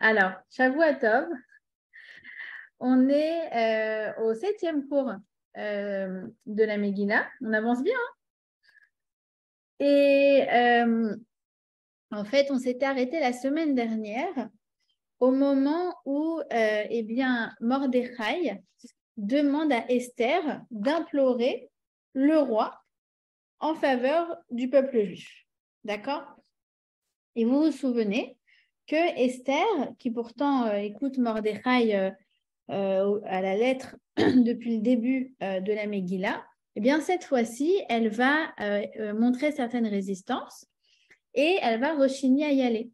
Alors, Shavua Tov, on est au 7e cours de la Megillah. On avance bien, hein. Et en fait, on s'était arrêté la semaine dernière au moment où eh bien, Mordechai demande à Esther d'implorer le roi en faveur du peuple juif. D'accord? Et vous vous souvenez que Esther, qui pourtant écoute Mordechai à la lettre depuis le début de la Megillah, eh bien cette fois-ci, elle va montrer certaines résistances et elle va rechigner à y aller.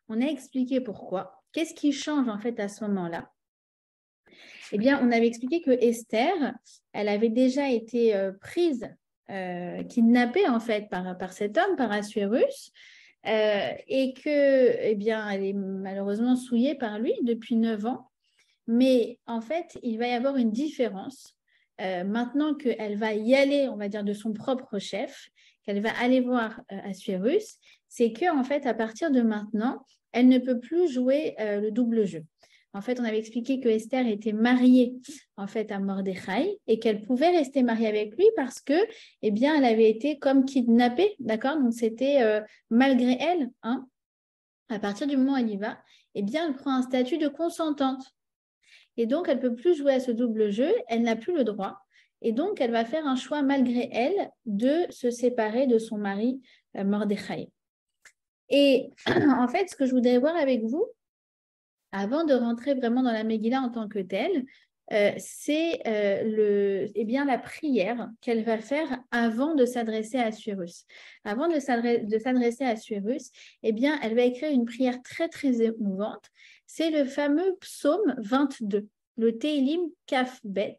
On a expliqué pourquoi. Qu'est-ce qui change en fait à ce moment-là? Eh bien, on avait expliqué que Esther, elle avait déjà été prise, kidnappée en fait par cet homme, par Assuérus, et que, eh bien, elle est malheureusement souillée par lui depuis 9 ans. Mais en fait, il va y avoir une différence maintenant qu'elle va y aller, on va dire, de son propre chef, qu'elle va aller voir Assuérus, c'est qu'en fait, à partir de maintenant, elle ne peut plus jouer le double jeu. En fait, on avait expliqué que Esther était mariée en fait à Mordechai et qu'elle pouvait rester mariée avec lui parce que, eh bien, elle avait été comme kidnappée, d'accord? Donc c'était malgré elle, hein. À partir du moment où elle y va, eh bien, elle prend un statut de consentante. Et donc, elle ne peut plus jouer à ce double jeu, elle n'a plus le droit. Et donc, elle va faire un choix malgré elle de se séparer de son mari Mordechai. Et en fait, ce que je voudrais voir avec vous, avant de rentrer vraiment dans la Megillah en tant que telle, c'est eh bien, la prière qu'elle va faire avant de s'adresser à Assuérus. Avant de s'adresser à Assuérus, eh bien, elle va écrire une prière très, très émouvante. C'est le fameux psaume 22, le Tehillim Kaf Bet,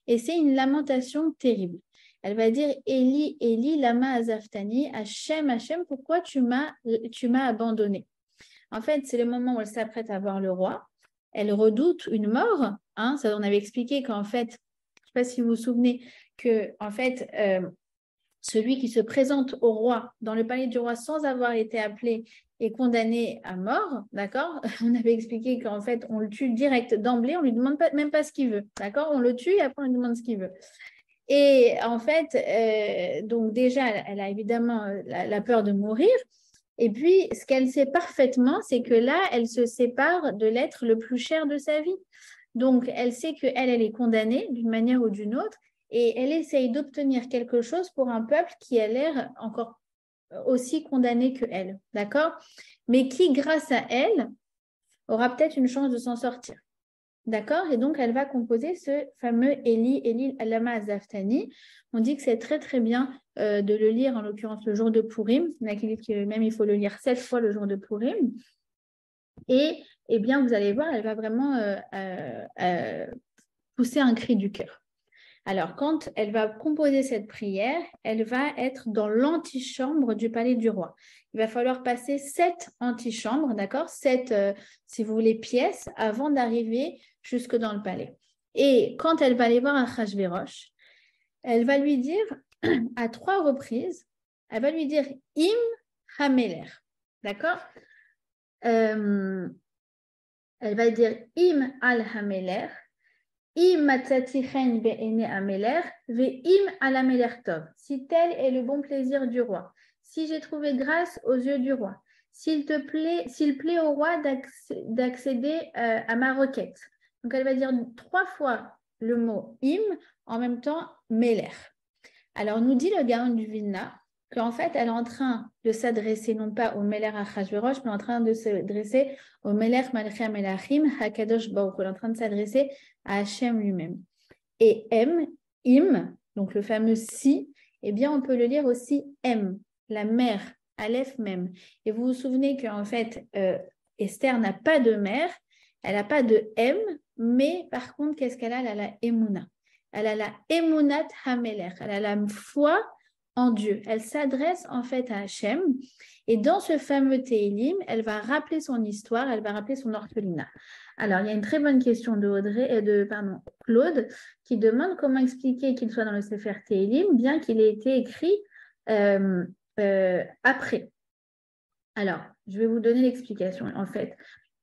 et c'est une lamentation terrible. Elle va dire Eli, Eli, lama azavtani, Hachem, Hachem, pourquoi tu m'as abandonné? En fait, c'est le moment où elle s'apprête à voir le roi. Elle redoute une mort. Hein, ça, on avait expliqué qu'en fait, je ne sais pas si vous vous souvenez, que en fait, celui qui se présente au roi, dans le palais du roi, sans avoir été appelé, est condamné à mort. D'accord? On avait expliqué qu'en fait, on le tue direct d'emblée. On ne lui demande même pas ce qu'il veut. D'accord? On le tue et après, on lui demande ce qu'il veut. Et en fait, donc déjà, elle a évidemment la peur de mourir. Et puis, ce qu'elle sait parfaitement, c'est que là, elle se sépare de l'être le plus cher de sa vie. Donc, elle sait qu'elle est condamnée d'une manière ou d'une autre, et elle essaye d'obtenir quelque chose pour un peuple qui a l'air encore aussi condamné qu'elle, d'accord? Mais qui, grâce à elle, aura peut-être une chance de s'en sortir. D'accord? Et donc, elle va composer ce fameux Eli, Eli, Lama Azaftani. On dit que c'est très, très bien de le lire, en l'occurrence, le jour de Purim. Il y en a qui disent que même il faut le lire 7 fois le jour de Purim. Et, eh bien, vous allez voir, elle va vraiment pousser un cri du cœur. Alors, quand elle va composer cette prière, elle va être dans l'antichambre du palais du roi. Il va falloir passer 7 antichambres, d'accord? 7, si vous voulez, pièces avant d'arriver jusque dans le palais. Et quand elle va aller voir Achashverosh, elle va lui dire à 3 reprises, elle va lui dire Im Hameler, d'accord? Elle va dire Im al Hameler. Si tel est le bon plaisir du roi, si j'ai trouvé grâce aux yeux du roi, s'il plaît au roi d'accéder à ma requête. Donc elle va dire 3 fois le mot im, en même temps meler. Alors nous dit le Gaon du Vilna qu'en fait elle est en train de s'adresser non pas au Meler Achashverosh, mais en train de s'adresser au Meler Malchia Melachim Hakadosh Baruch Hu. Elle est en train de s'adresser à Hachem lui-même. Et im, donc le fameux si, eh bien on peut le lire aussi M, la mère, Aleph même. Et vous vous souvenez qu'en fait, Esther n'a pas de mère, elle n'a pas de M, mais par contre, qu'est-ce qu'elle a? Elle a la Emouna. Elle a la Emunat Hameler, elle a la foi en Dieu. Elle s'adresse en fait à Hachem. Et dans ce fameux Tehillim, elle va rappeler son histoire, elle va rappeler son orphelinat. Alors, il y a une très bonne question de Claude qui demande comment expliquer qu'il soit dans le Sefer Tehillim, bien qu'il ait été écrit après. Alors, je vais vous donner l'explication. En fait,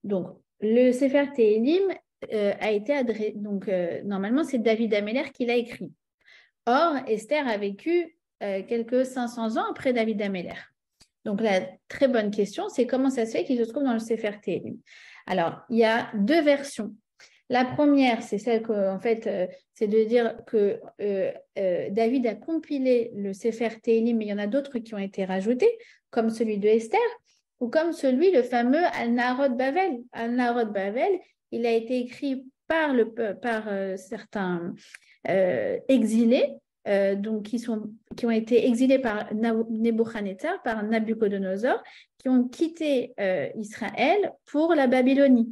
donc, le Sefer Tehilim a été adressé, donc normalement c'est David Améler qui l'a écrit. Or, Esther a vécu quelques 500 ans après David Améler. Donc la très bonne question, c'est comment ça se fait qu'il se trouve dans le Sefer Tehilim. Alors, il y a deux versions. La première, c'est celle que, en fait, c'est de dire que David a compilé le Sefer Tehilim, mais il y en a d'autres qui ont été rajoutés, comme celui de Esther, ou comme celui, le fameux Al-Naharot Bavel. Al-Naharot Bavel, il a été écrit par certains exilés, donc qui ont été exilés par Nebuchadnezzar, par Nabucodonosor, qui ont quitté Israël pour la Babylonie.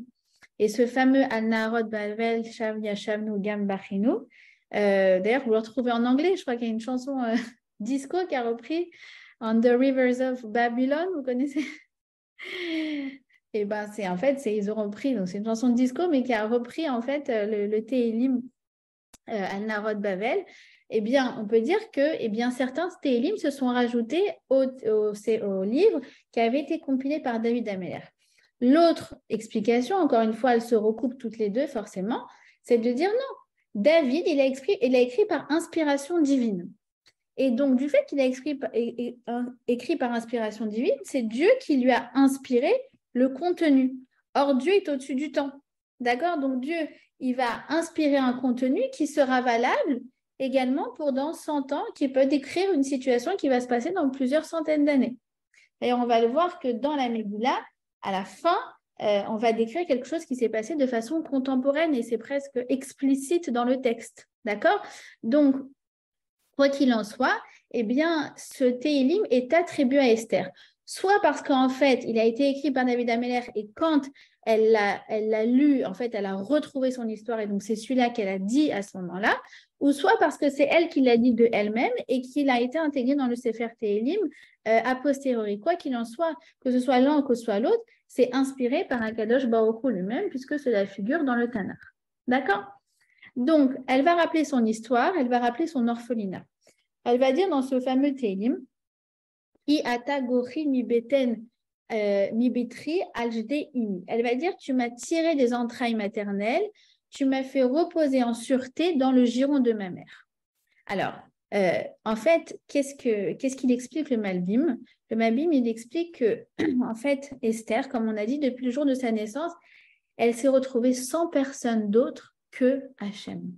Et ce fameux Al-Naharot Bavel, Shav Yashavnu Gam Bachinu, d'ailleurs, vous le retrouvez en anglais, je crois qu'il y a une chanson disco qui a repris On the Rivers of Babylon, vous connaissez? Et ben, ils ont repris, donc c'est une chanson de disco, mais qui a repris en fait le Tehilim Al-Naharot Bavel. Eh bien, on peut dire que certains Tehilim se sont rajoutés au livre qui avait été compilé par David Améler. L'autre explication, encore une fois, elles se recoupent toutes les deux forcément, c'est de dire non, David, il a écrit par inspiration divine. Et donc, du fait qu'il a écrit par inspiration divine, c'est Dieu qui lui a inspiré le contenu. Or, Dieu est au-dessus du temps. D'accord? Donc, Dieu, il va inspirer un contenu qui sera valable également pour dans 100 ans, qui peut décrire une situation qui va se passer dans plusieurs centaines d'années. Et on va le voir que dans la Megillah, à la fin, on va décrire quelque chose qui s'est passé de façon contemporaine et c'est presque explicite dans le texte. D'accord? Donc, quoi qu'il en soit, eh bien, ce Tehilim est attribué à Esther. Soit parce qu'en fait, il a été écrit par David Améler et quand elle l'a lu, en fait, elle a retrouvé son histoire et donc c'est celui-là qu'elle a dit à ce moment-là, ou soit parce que c'est elle qui l'a dit de elle-même et qu'il a été intégré dans le Sefer Tehilim a posteriori. Quoi qu'il en soit, que ce soit l'un ou que ce soit l'autre, c'est inspiré par Akadosh Baruch Hu lui-même puisque cela figure dans le Tanakh. D'accord? Donc, elle va rappeler son histoire, elle va rappeler son orphelinat. Elle va dire dans ce fameux Tehilim, Ki ata gochi mi beten mi bitri aljde imi. Elle va dire, tu m'as tiré des entrailles maternelles, tu m'as fait reposer en sûreté dans le giron de ma mère. Alors, en fait, qu'est-ce qu'il explique le Malbim? Le Malbim, il explique que, en fait, Esther, comme on a dit, depuis le jour de sa naissance, elle s'est retrouvée sans personne d'autre que Hachem.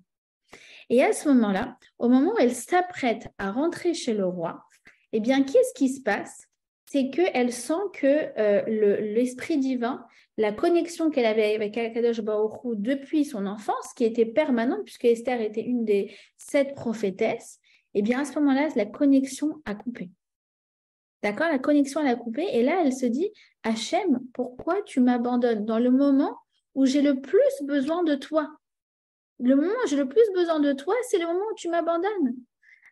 Et à ce moment-là, au moment où elle s'apprête à rentrer chez le roi, eh bien, qu'est-ce qui se passe? C'est qu'elle sent que l'esprit divin, la connexion qu'elle avait avec Akadosh Baruch Hu depuis son enfance, qui était permanente, puisque Esther était une des 7 prophétesses, eh bien, à ce moment-là, la connexion a coupé. D'accord? La connexion, elle a coupé. Et là, elle se dit, Hachem, pourquoi tu m'abandonnes dans le moment où j'ai le plus besoin de toi? Le moment où j'ai le plus besoin de toi, c'est le moment où tu m'abandonnes.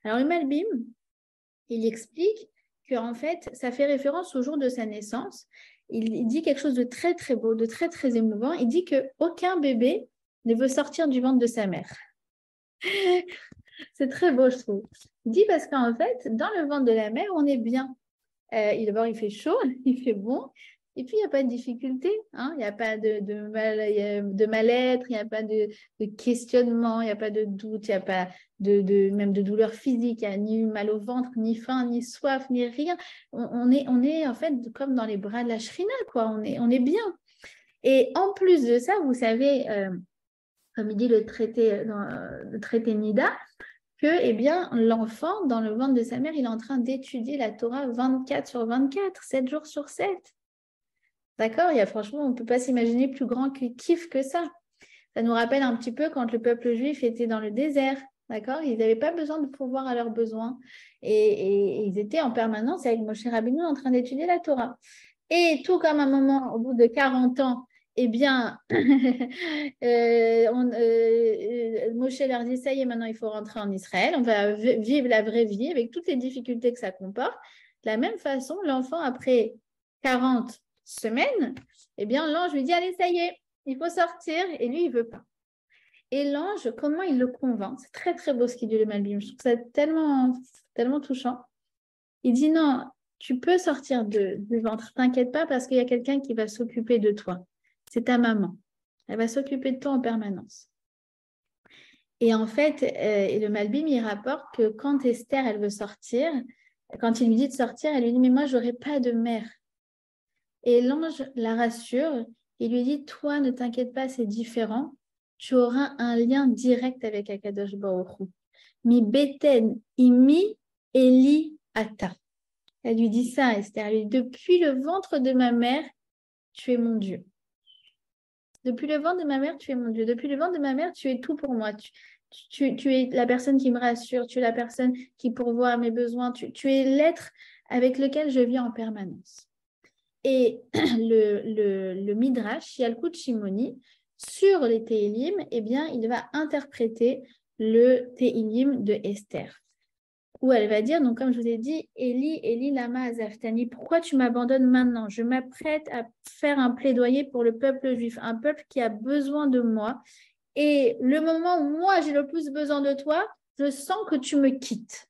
Alors, le Malbim, il explique qu'en fait, ça fait référence au jour de sa naissance. Il dit quelque chose de très, très beau, de très, très émouvant. Il dit qu'aucun bébé ne veut sortir du ventre de sa mère. C'est très beau, je trouve. Il dit parce qu'en fait, dans le ventre de la mère, on est bien. D'abord, il fait chaud, il fait bon. Et puis, il n'y a pas de difficulté, hein? Il n'y a pas de mal-être, il n'y a pas de questionnement, il n'y a pas de doute, il n'y a pas même de douleur physique, il n'y a ni mal au ventre, ni faim, ni soif, ni rien. On est en fait comme dans les bras de la Shrina, quoi. On est bien. Et en plus de ça, vous savez, comme il dit le traité Nida, que eh bien, l'enfant, dans le ventre de sa mère, il est en train d'étudier la Torah 24/24, 7 jours sur 7. D'accord? Franchement, on ne peut pas s'imaginer plus grand kiff que ça. Ça nous rappelle un petit peu quand le peuple juif était dans le désert. D'accord? Ils n'avaient pas besoin de pourvoir à leurs besoins. Et ils étaient en permanence avec Moshe Rabbeinu en train d'étudier la Torah. Et tout comme un moment, au bout de 40 ans, eh bien, Moshe leur dit, ça y est, maintenant il faut rentrer en Israël, on va vivre la vraie vie avec toutes les difficultés que ça comporte. De la même façon, l'enfant, après 40 semaines, eh bien, l'ange lui dit, allez, ça y est, il faut sortir, et lui, il ne veut pas. Et l'ange, comment il le convainc? C'est très, très beau ce qu'il dit le Malbim. Je trouve ça tellement, tellement touchant. Il dit, non, tu peux sortir du ventre, t'inquiète pas, parce qu'il y a quelqu'un qui va s'occuper de toi. c'est ta maman. Elle va s'occuper de toi en permanence. Et en fait, le Malbim, il rapporte que quand Esther, elle veut sortir, quand il lui dit de sortir, elle lui dit, mais moi, je n'aurai pas de mère. Et l'ange la rassure, il lui dit, toi, ne t'inquiète pas, c'est différent. Tu auras un lien direct avec Akadosh Baruch Hu. Mi beten imi eli ata. Elle lui dit ça, Esther. Elle lui dit, depuis le ventre de ma mère, tu es mon Dieu. Depuis le ventre de ma mère, tu es mon Dieu. Depuis le ventre de ma mère, tu es tout pour moi. Tu es la personne qui me rassure, tu es la personne qui pourvoit à mes besoins, tu es l'être avec lequel je vis en permanence. Et le Midrash, Yalkut Shimoni, sur les Tehillim, eh bien, il va interpréter le Tehillim de Esther, où elle va dire, donc comme je vous ai dit, Eli, Eli, lama azaftani, pourquoi tu m'abandonnes maintenant? Je m'apprête à faire un plaidoyer pour le peuple juif, un peuple qui a besoin de moi. Et le moment où moi, j'ai le plus besoin de toi, je sens que tu me quittes.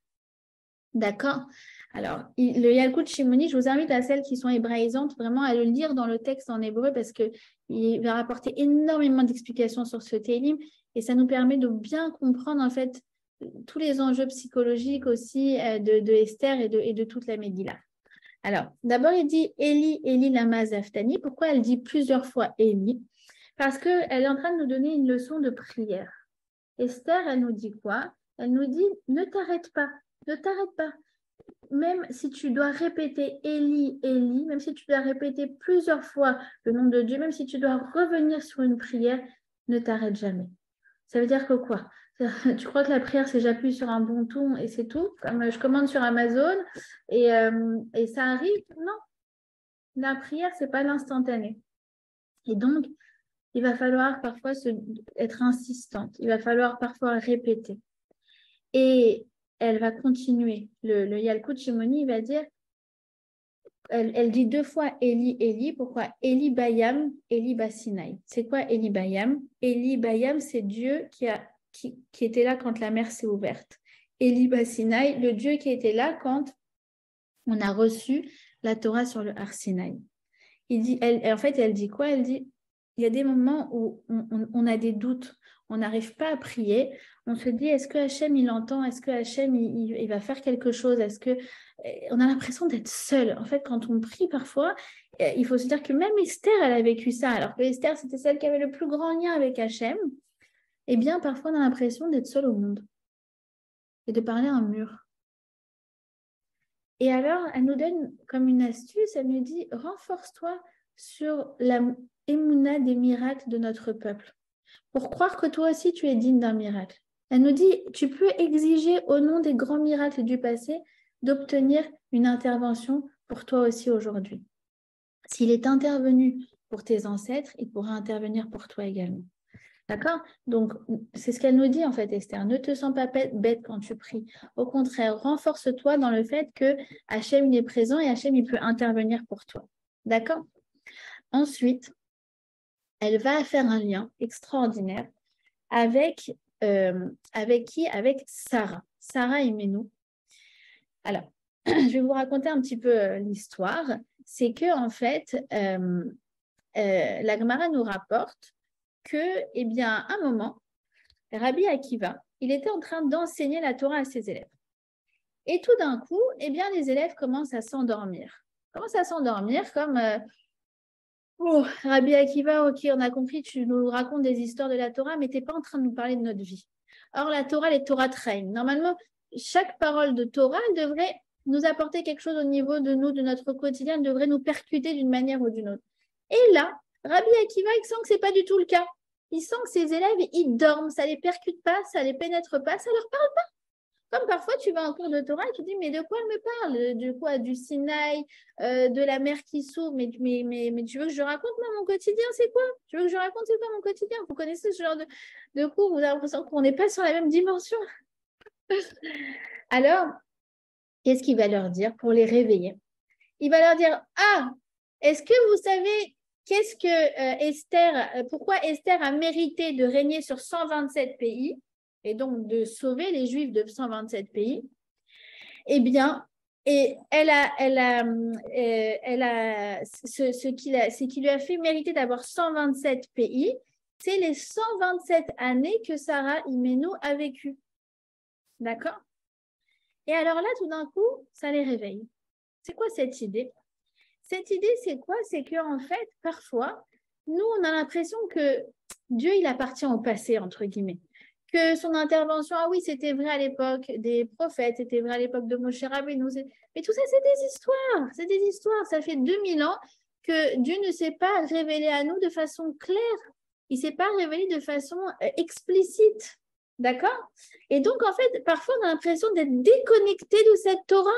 D'accord? Alors, le Yalkut Shimoni, je vous invite à celles qui sont hébraïsantes vraiment à le lire dans le texte en hébreu parce qu'il va rapporter énormément d'explications sur ce Tehillim et ça nous permet de bien comprendre en fait tous les enjeux psychologiques aussi de Esther et de toute la Megillah. Alors, d'abord, il dit Eli, Eli, lama zaftani. Pourquoi elle dit plusieurs fois Eli? Parce qu'elle est en train de nous donner une leçon de prière. Esther, elle nous dit quoi? Elle nous dit ne t'arrête pas, ne t'arrête pas. Même si tu dois répéter Eli, Eli, même si tu dois répéter plusieurs fois le nom de Dieu, même si tu dois revenir sur une prière, ne t'arrête jamais. Ça veut dire que quoi? Tu crois que la prière, c'est j'appuie sur un bouton et c'est tout? Comme je commande sur Amazon et ça arrive? Non. La prière, ce n'est pas l'instantané. Et donc, il va falloir parfois être insistante. Il va falloir parfois répéter. Et elle va continuer. Le Yalkut Shimoni, il va dire, elle dit deux fois Eli, Eli. Pourquoi? Eli Bayam, Eli Basinaï. C'est quoi Eli Bayam? Eli Bayam, c'est Dieu qui était là quand la mer s'est ouverte. Eli Basinaï, le Dieu qui était là quand on a reçu la Torah sur le Har Sinaï. En fait, elle dit quoi? Elle dit, il y a des moments où on a des doutes, on n'arrive pas à prier, on se dit, est-ce que Hachem, il entend? Est-ce que Hachem, il va faire quelque chose? On a l'impression d'être seul. En fait, quand on prie parfois, il faut se dire que même Esther, elle a vécu ça, alors que Esther, c'était celle qui avait le plus grand lien avec Hachem. Eh bien, parfois, on a l'impression d'être seul au monde et de parler à un mur. Et alors, elle nous donne comme une astuce, elle nous dit, renforce-toi sur la émouna des miracles de notre peuple, pour croire que toi aussi, tu es digne d'un miracle. Elle nous dit, tu peux exiger au nom des grands miracles du passé d'obtenir une intervention pour toi aussi aujourd'hui. S'il est intervenu pour tes ancêtres, il pourra intervenir pour toi également. D'accord? Donc, c'est ce qu'elle nous dit en fait, Esther. Ne te sens pas bête quand tu pries. Au contraire, renforce-toi dans le fait que Hachem il est présent et Hachem il peut intervenir pour toi. D'accord? Ensuite, elle va faire un lien extraordinaire avec qui? Avec Sarah. Sarah et Menou. Alors, je vais vous raconter un petit peu l'histoire. C'est que en fait, la Gemara nous rapporte que, eh bien, à un moment, Rabbi Akiva, il était en train d'enseigner la Torah à ses élèves. Et tout d'un coup, eh bien, les élèves commencent à s'endormir. Commencent à s'endormir comme oh, Rabbi Akiva, ok, on a compris, tu nous racontes des histoires de la Torah, mais tu n'es pas en train de nous parler de notre vie. Or, la Torah, les Torah train. Normalement, chaque parole de Torah devrait nous apporter quelque chose au niveau de nous, de notre quotidien, devrait nous percuter d'une manière ou d'une autre. Et là, Rabbi Akiva, il sent que ce n'est pas du tout le cas. Il sent que ses élèves, ils dorment, ça ne les percute pas, ça ne les pénètre pas, ça ne leur parle pas. Comme parfois, tu vas en cours de Torah et tu dis, mais de quoi elle me parle? Du quoi? Du Sinaï, de la mer qui s'ouvre. Mais tu veux que je raconte, moi, mon quotidien, c'est quoi? Tu veux que je raconte, c'est quoi mon quotidien? Vous connaissez ce genre de cours, vous avez l'impression qu'on n'est pas sur la même dimension. Alors, qu'est-ce qu'il va leur dire pour les réveiller? Il va leur dire, ah, est-ce que vous savez qu'est-ce que pourquoi Esther a mérité de régner sur 127 pays et donc de sauver les Juifs de 127 pays? Eh bien, Et ce qui lui a fait mériter d'avoir 127 pays, c'est les 127 années que Sarah Imenou a vécues. D'accord? Et alors là, tout d'un coup, ça les réveille. C'est quoi cette idée? Cette idée, c'est quoi? C'est qu'en fait, parfois, nous, on a l'impression que Dieu, il appartient au passé, entre guillemets. Que son intervention, ah oui, c'était vrai à l'époque des prophètes, c'était vrai à l'époque de Moshe Rabbeinu. Mais tout ça, c'est des histoires. C'est des histoires. Ça fait 2000 ans que Dieu ne s'est pas révélé à nous de façon claire. Il ne s'est pas révélé de façon explicite. D'accord? Et donc, en fait, parfois, on a l'impression d'être déconnecté de cette Torah.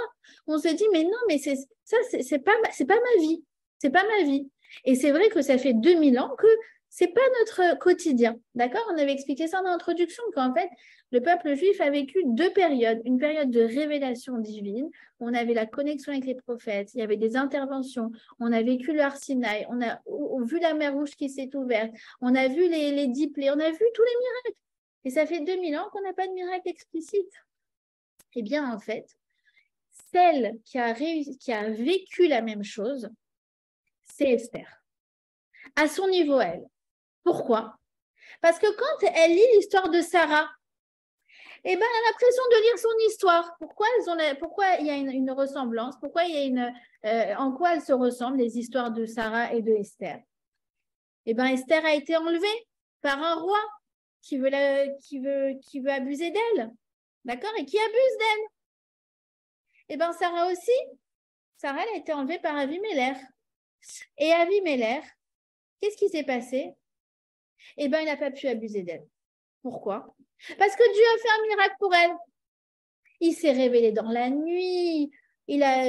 On se dit, mais non, mais ça, c'est pas ma vie. C'est pas ma vie. Et c'est vrai que ça fait 2000 ans que c'est pas notre quotidien. D'accord? On avait expliqué ça en introduction, qu'en fait, le peuple juif a vécu deux périodes. Une période de révélation divine, où on avait la connexion avec les prophètes, il y avait des interventions, on a vécu le Har Sinaï, on a vu la mer Rouge qui s'est ouverte, on a vu les 10 plaies, on a vu tous les miracles. Et ça fait 2000 ans qu'on n'a pas de miracle explicite. Eh bien, en fait, celle qui a vécu la même chose, c'est Esther. À son niveau, elle. Pourquoi? Parce que quand elle lit l'histoire de Sarah, eh ben, elle a l'impression de lire son histoire. Pourquoi il y a une ressemblance? Pourquoi il y a en quoi elles se ressemblent, les histoires de Sarah et de Esther? Eh ben, Esther a été enlevée par un roi qui veut abuser d'elle. D'accord? Et qui abuse d'elle. Eh bien, Sarah aussi. Sarah, elle a été enlevée par Avimelech. Et Avimelech, qu'est-ce qui s'est passé? Eh bien, il n'a pas pu abuser d'elle. Pourquoi? Parce que Dieu a fait un miracle pour elle. Il s'est révélé dans la nuit.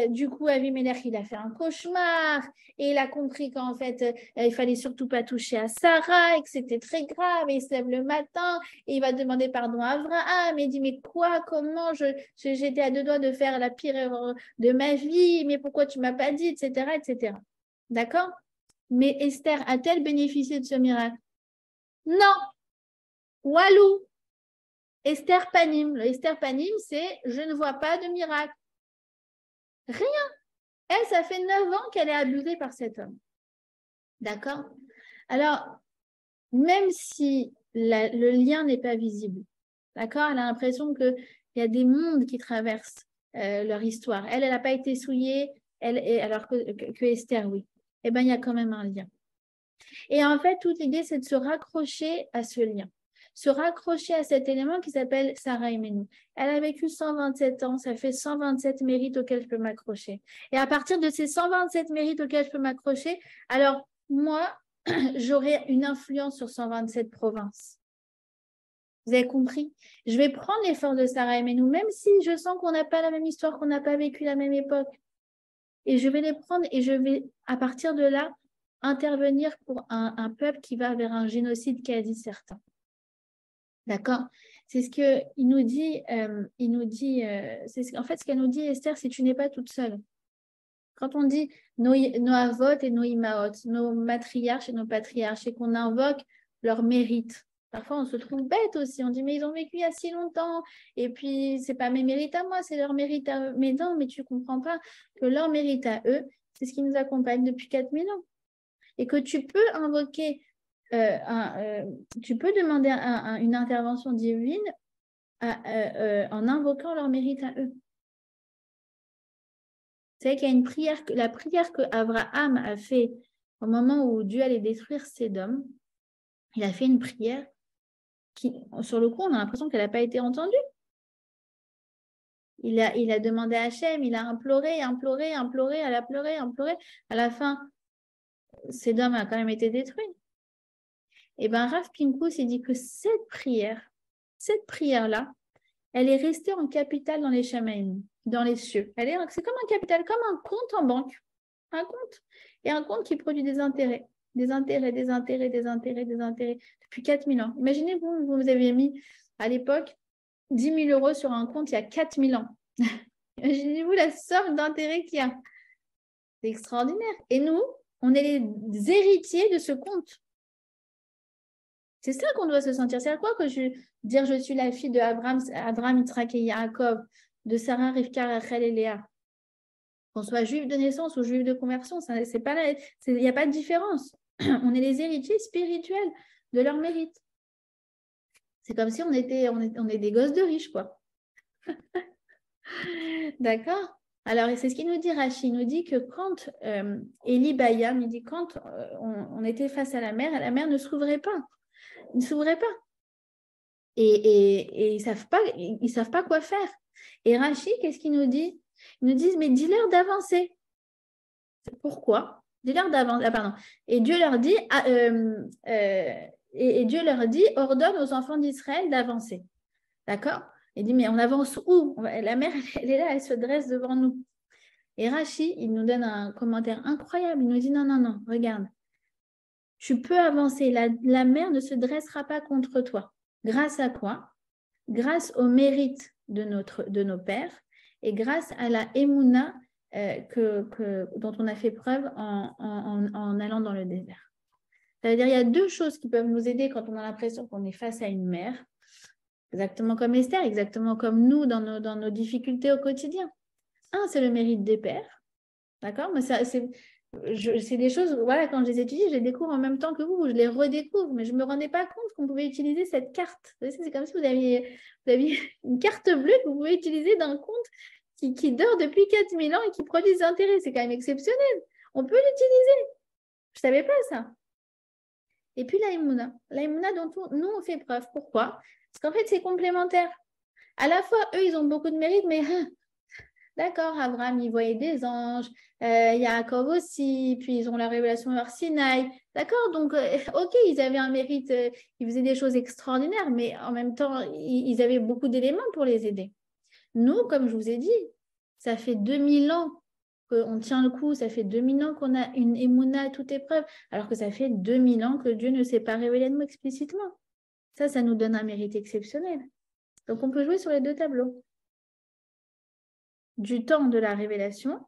Du coup, Avimelech, il a fait un cauchemar. Et il a compris qu'en fait, il fallait surtout pas toucher à Sarah et que c'était très grave. Et il se lève le matin et il va demander pardon à Abraham. Et il dit, mais quoi? Comment? J'étais à deux doigts de faire la pire erreur de ma vie. Mais pourquoi tu m'as pas dit? Etc., etc. D'accord? Mais Esther a-t-elle bénéficié de ce miracle? Non. Walou. Esther Panim. Le Esther Panim, c'est je ne vois pas de miracle. Rien. Elle, ça fait 9 ans qu'elle est abusée par cet homme. D'accord? Alors, même si le lien n'est pas visible, d'accord? Elle a l'impression qu'il y a des mondes qui traversent leur histoire. Elle n'a pas été souillée, alors que Esther, oui. Eh bien, il y a quand même un lien. Et en fait, toute l'idée, c'est de se raccrocher à ce lien. Se raccrocher à cet élément qui s'appelle Sarah Imenou. Elle a vécu 127 ans, ça fait 127 mérites auxquels je peux m'accrocher. Et à partir de ces 127 mérites auxquels je peux m'accrocher, alors moi, j'aurai une influence sur 127 provinces. Vous avez compris? Je vais prendre l'effort de Sarah Imenou, même si je sens qu'on n'a pas la même histoire, qu'on n'a pas vécu la même époque. Et je vais les prendre et je vais, à partir de là, intervenir pour un peuple qui va vers un génocide quasi certain. D'accord? C'est ce qu'il nous dit, en fait, ce qu'elle nous dit, Esther, c'est tu n'es pas toute seule. Quand on dit nos avot et nos imaot, nos matriarches et nos patriarches, et qu'on invoque leur mérite. Parfois, on se trouve bête aussi. On dit, mais ils ont vécu il y a si longtemps. Et puis, c'est pas mes mérites à moi, c'est leur mérite à eux. Mais non, mais tu comprends pas que leur mérite à eux, c'est ce qui nous accompagne depuis 4000 ans. Et que tu peux invoquer, tu peux demander une intervention divine en invoquant leur mérite à eux. Vous savez qu'il y a une prière, la prière que Abraham a fait au moment où Dieu allait détruire Sédom. Il a fait une prière qui, sur le coup, on a l'impression qu'elle n'a pas été entendue. Il a demandé à Hachem, il a imploré, elle a pleuré. À la fin, Sédom a quand même été détruit. Et bien, Rav Pinkus, il dit que cette prière-là, elle est restée en capital dans les Shamaïm, dans les cieux. C'est comme un capital, comme un compte en banque. Un compte. Et un compte qui produit des intérêts. Des intérêts depuis 4000 ans. Imaginez-vous, vous avez mis à l'époque 10 000 € sur un compte il y a 4000 ans. Imaginez-vous la somme d'intérêts qu'il y a. C'est extraordinaire. Et nous, on est les héritiers de ce compte. C'est ça qu'on doit se sentir. C'est à quoi que je suis la fille de Abraham, Yitzhak et Yaakov, de Sarah, Rivka, Rachel et Léa. Qu'on soit juif de naissance ou juif de conversion, il n'y a pas de différence. On est les héritiers spirituels de leur mérite. C'est comme si on est des gosses de riches, quoi. D'accord? Alors, c'est ce qu'il nous dit, Rachi. Il nous dit que quand Eli Bayam, il dit quand on était face à la mer ne s'ouvrait pas. Il ne s'ouvrait pas. Et ils ne savent pas quoi faire. Et Rachi, qu'est-ce qu'il nous dit? Ils nous disent, mais dis-leur d'avancer. Pourquoi? Dis-leur d'avancer. Ah, pardon. Et Dieu leur dit, ordonne aux enfants d'Israël d'avancer. D'accord? Il dit, mais on avance où? La mer, elle est là, elle se dresse devant nous. Et Rachi, il nous donne un commentaire incroyable. Il nous dit, non, non, non, regarde. Tu peux avancer. La mer ne se dressera pas contre toi. Grâce à quoi? Grâce au mérite de nos pères et grâce à la émouna dont on a fait preuve en allant dans le désert. C'est-à-dire, il y a deux choses qui peuvent nous aider quand on a l'impression qu'on est face à une mer, exactement comme Esther, exactement comme nous dans nos difficultés au quotidien. Un, c'est le mérite des pères. D'accord? Mais c'est des choses, voilà, quand je les étudie, je les découvre en même temps que vous, je les redécouvre, mais je ne me rendais pas compte qu'on pouvait utiliser cette carte. C'est comme si vous aviez une carte bleue que vous pouvez utiliser dans le compte qui dort depuis 4000 ans et qui produit des intérêts. C'est quand même exceptionnel. On peut l'utiliser. Je ne savais pas ça. Et puis la Emouna dont nous, on fait preuve. Pourquoi? Parce qu'en fait, c'est complémentaire. À la fois, eux, ils ont beaucoup de mérite, mais d'accord, Abraham, il voyait des anges, Yaakov aussi, puis ils ont la révélation hors Sinaï. D'accord, donc, ok, ils avaient un mérite, ils faisaient des choses extraordinaires, mais en même temps, ils avaient beaucoup d'éléments pour les aider. Nous, comme je vous ai dit, ça fait 2000 ans qu'on tient le coup, ça fait 2000 ans qu'on a une émouna à toute épreuve, alors que ça fait 2000 ans que Dieu ne s'est pas révélé à nous explicitement. Ça nous donne un mérite exceptionnel. Donc, on peut jouer sur les deux tableaux. Du temps de la révélation,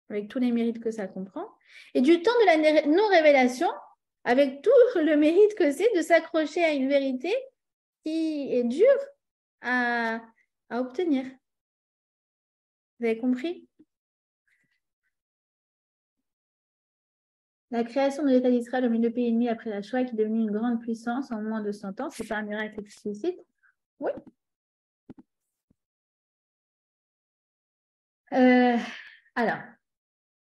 avec tous les mérites que ça comprend, et du temps de la non-révélation, avec tout le mérite que c'est de s'accrocher à une vérité qui est dure à obtenir. Vous avez compris? La création de l'État d'Israël au milieu du pays ennemi après la Shoah, qui est devenue une grande puissance en moins de 100 ans, c'est pas un miracle explicite? Oui. Alors,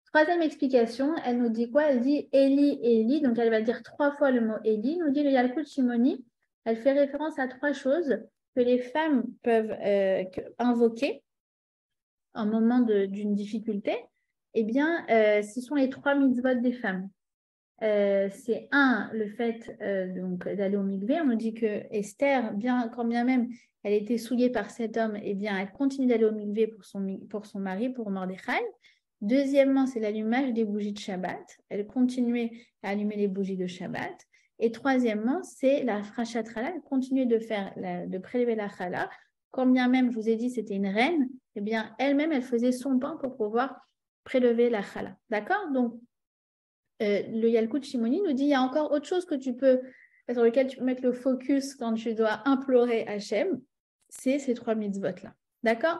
troisième explication, elle nous dit quoi? Elle dit Eli, Eli, donc elle va dire 3 fois le mot Eli. Nous dit le Yalkut Shimoni, elle fait référence à 3 choses que les femmes peuvent invoquer en moment d'une difficulté. Eh bien, ce sont les 3 mitzvot des femmes. C'est le fait d'aller au mikvé. On nous dit que Esther, quand bien même elle était souillée par cet homme, eh bien, elle continue d'aller au mikvé pour son mari, pour Mordechai. Deuxièmement, c'est l'allumage des bougies de Shabbat. Elle continuait à allumer les bougies de Shabbat. Et troisièmement, c'est la frachat challah. Elle continuait de prélever la challah. Quand bien même, je vous ai dit, c'était une reine, eh bien, elle-même, elle faisait son pain pour pouvoir prélever la challah. D'accord? Donc, le Yalkut Shimoni nous dit il y a encore autre chose sur lequel tu peux mettre le focus quand tu dois implorer Hachem, c'est ces 3 mitzvot-là. D'accord?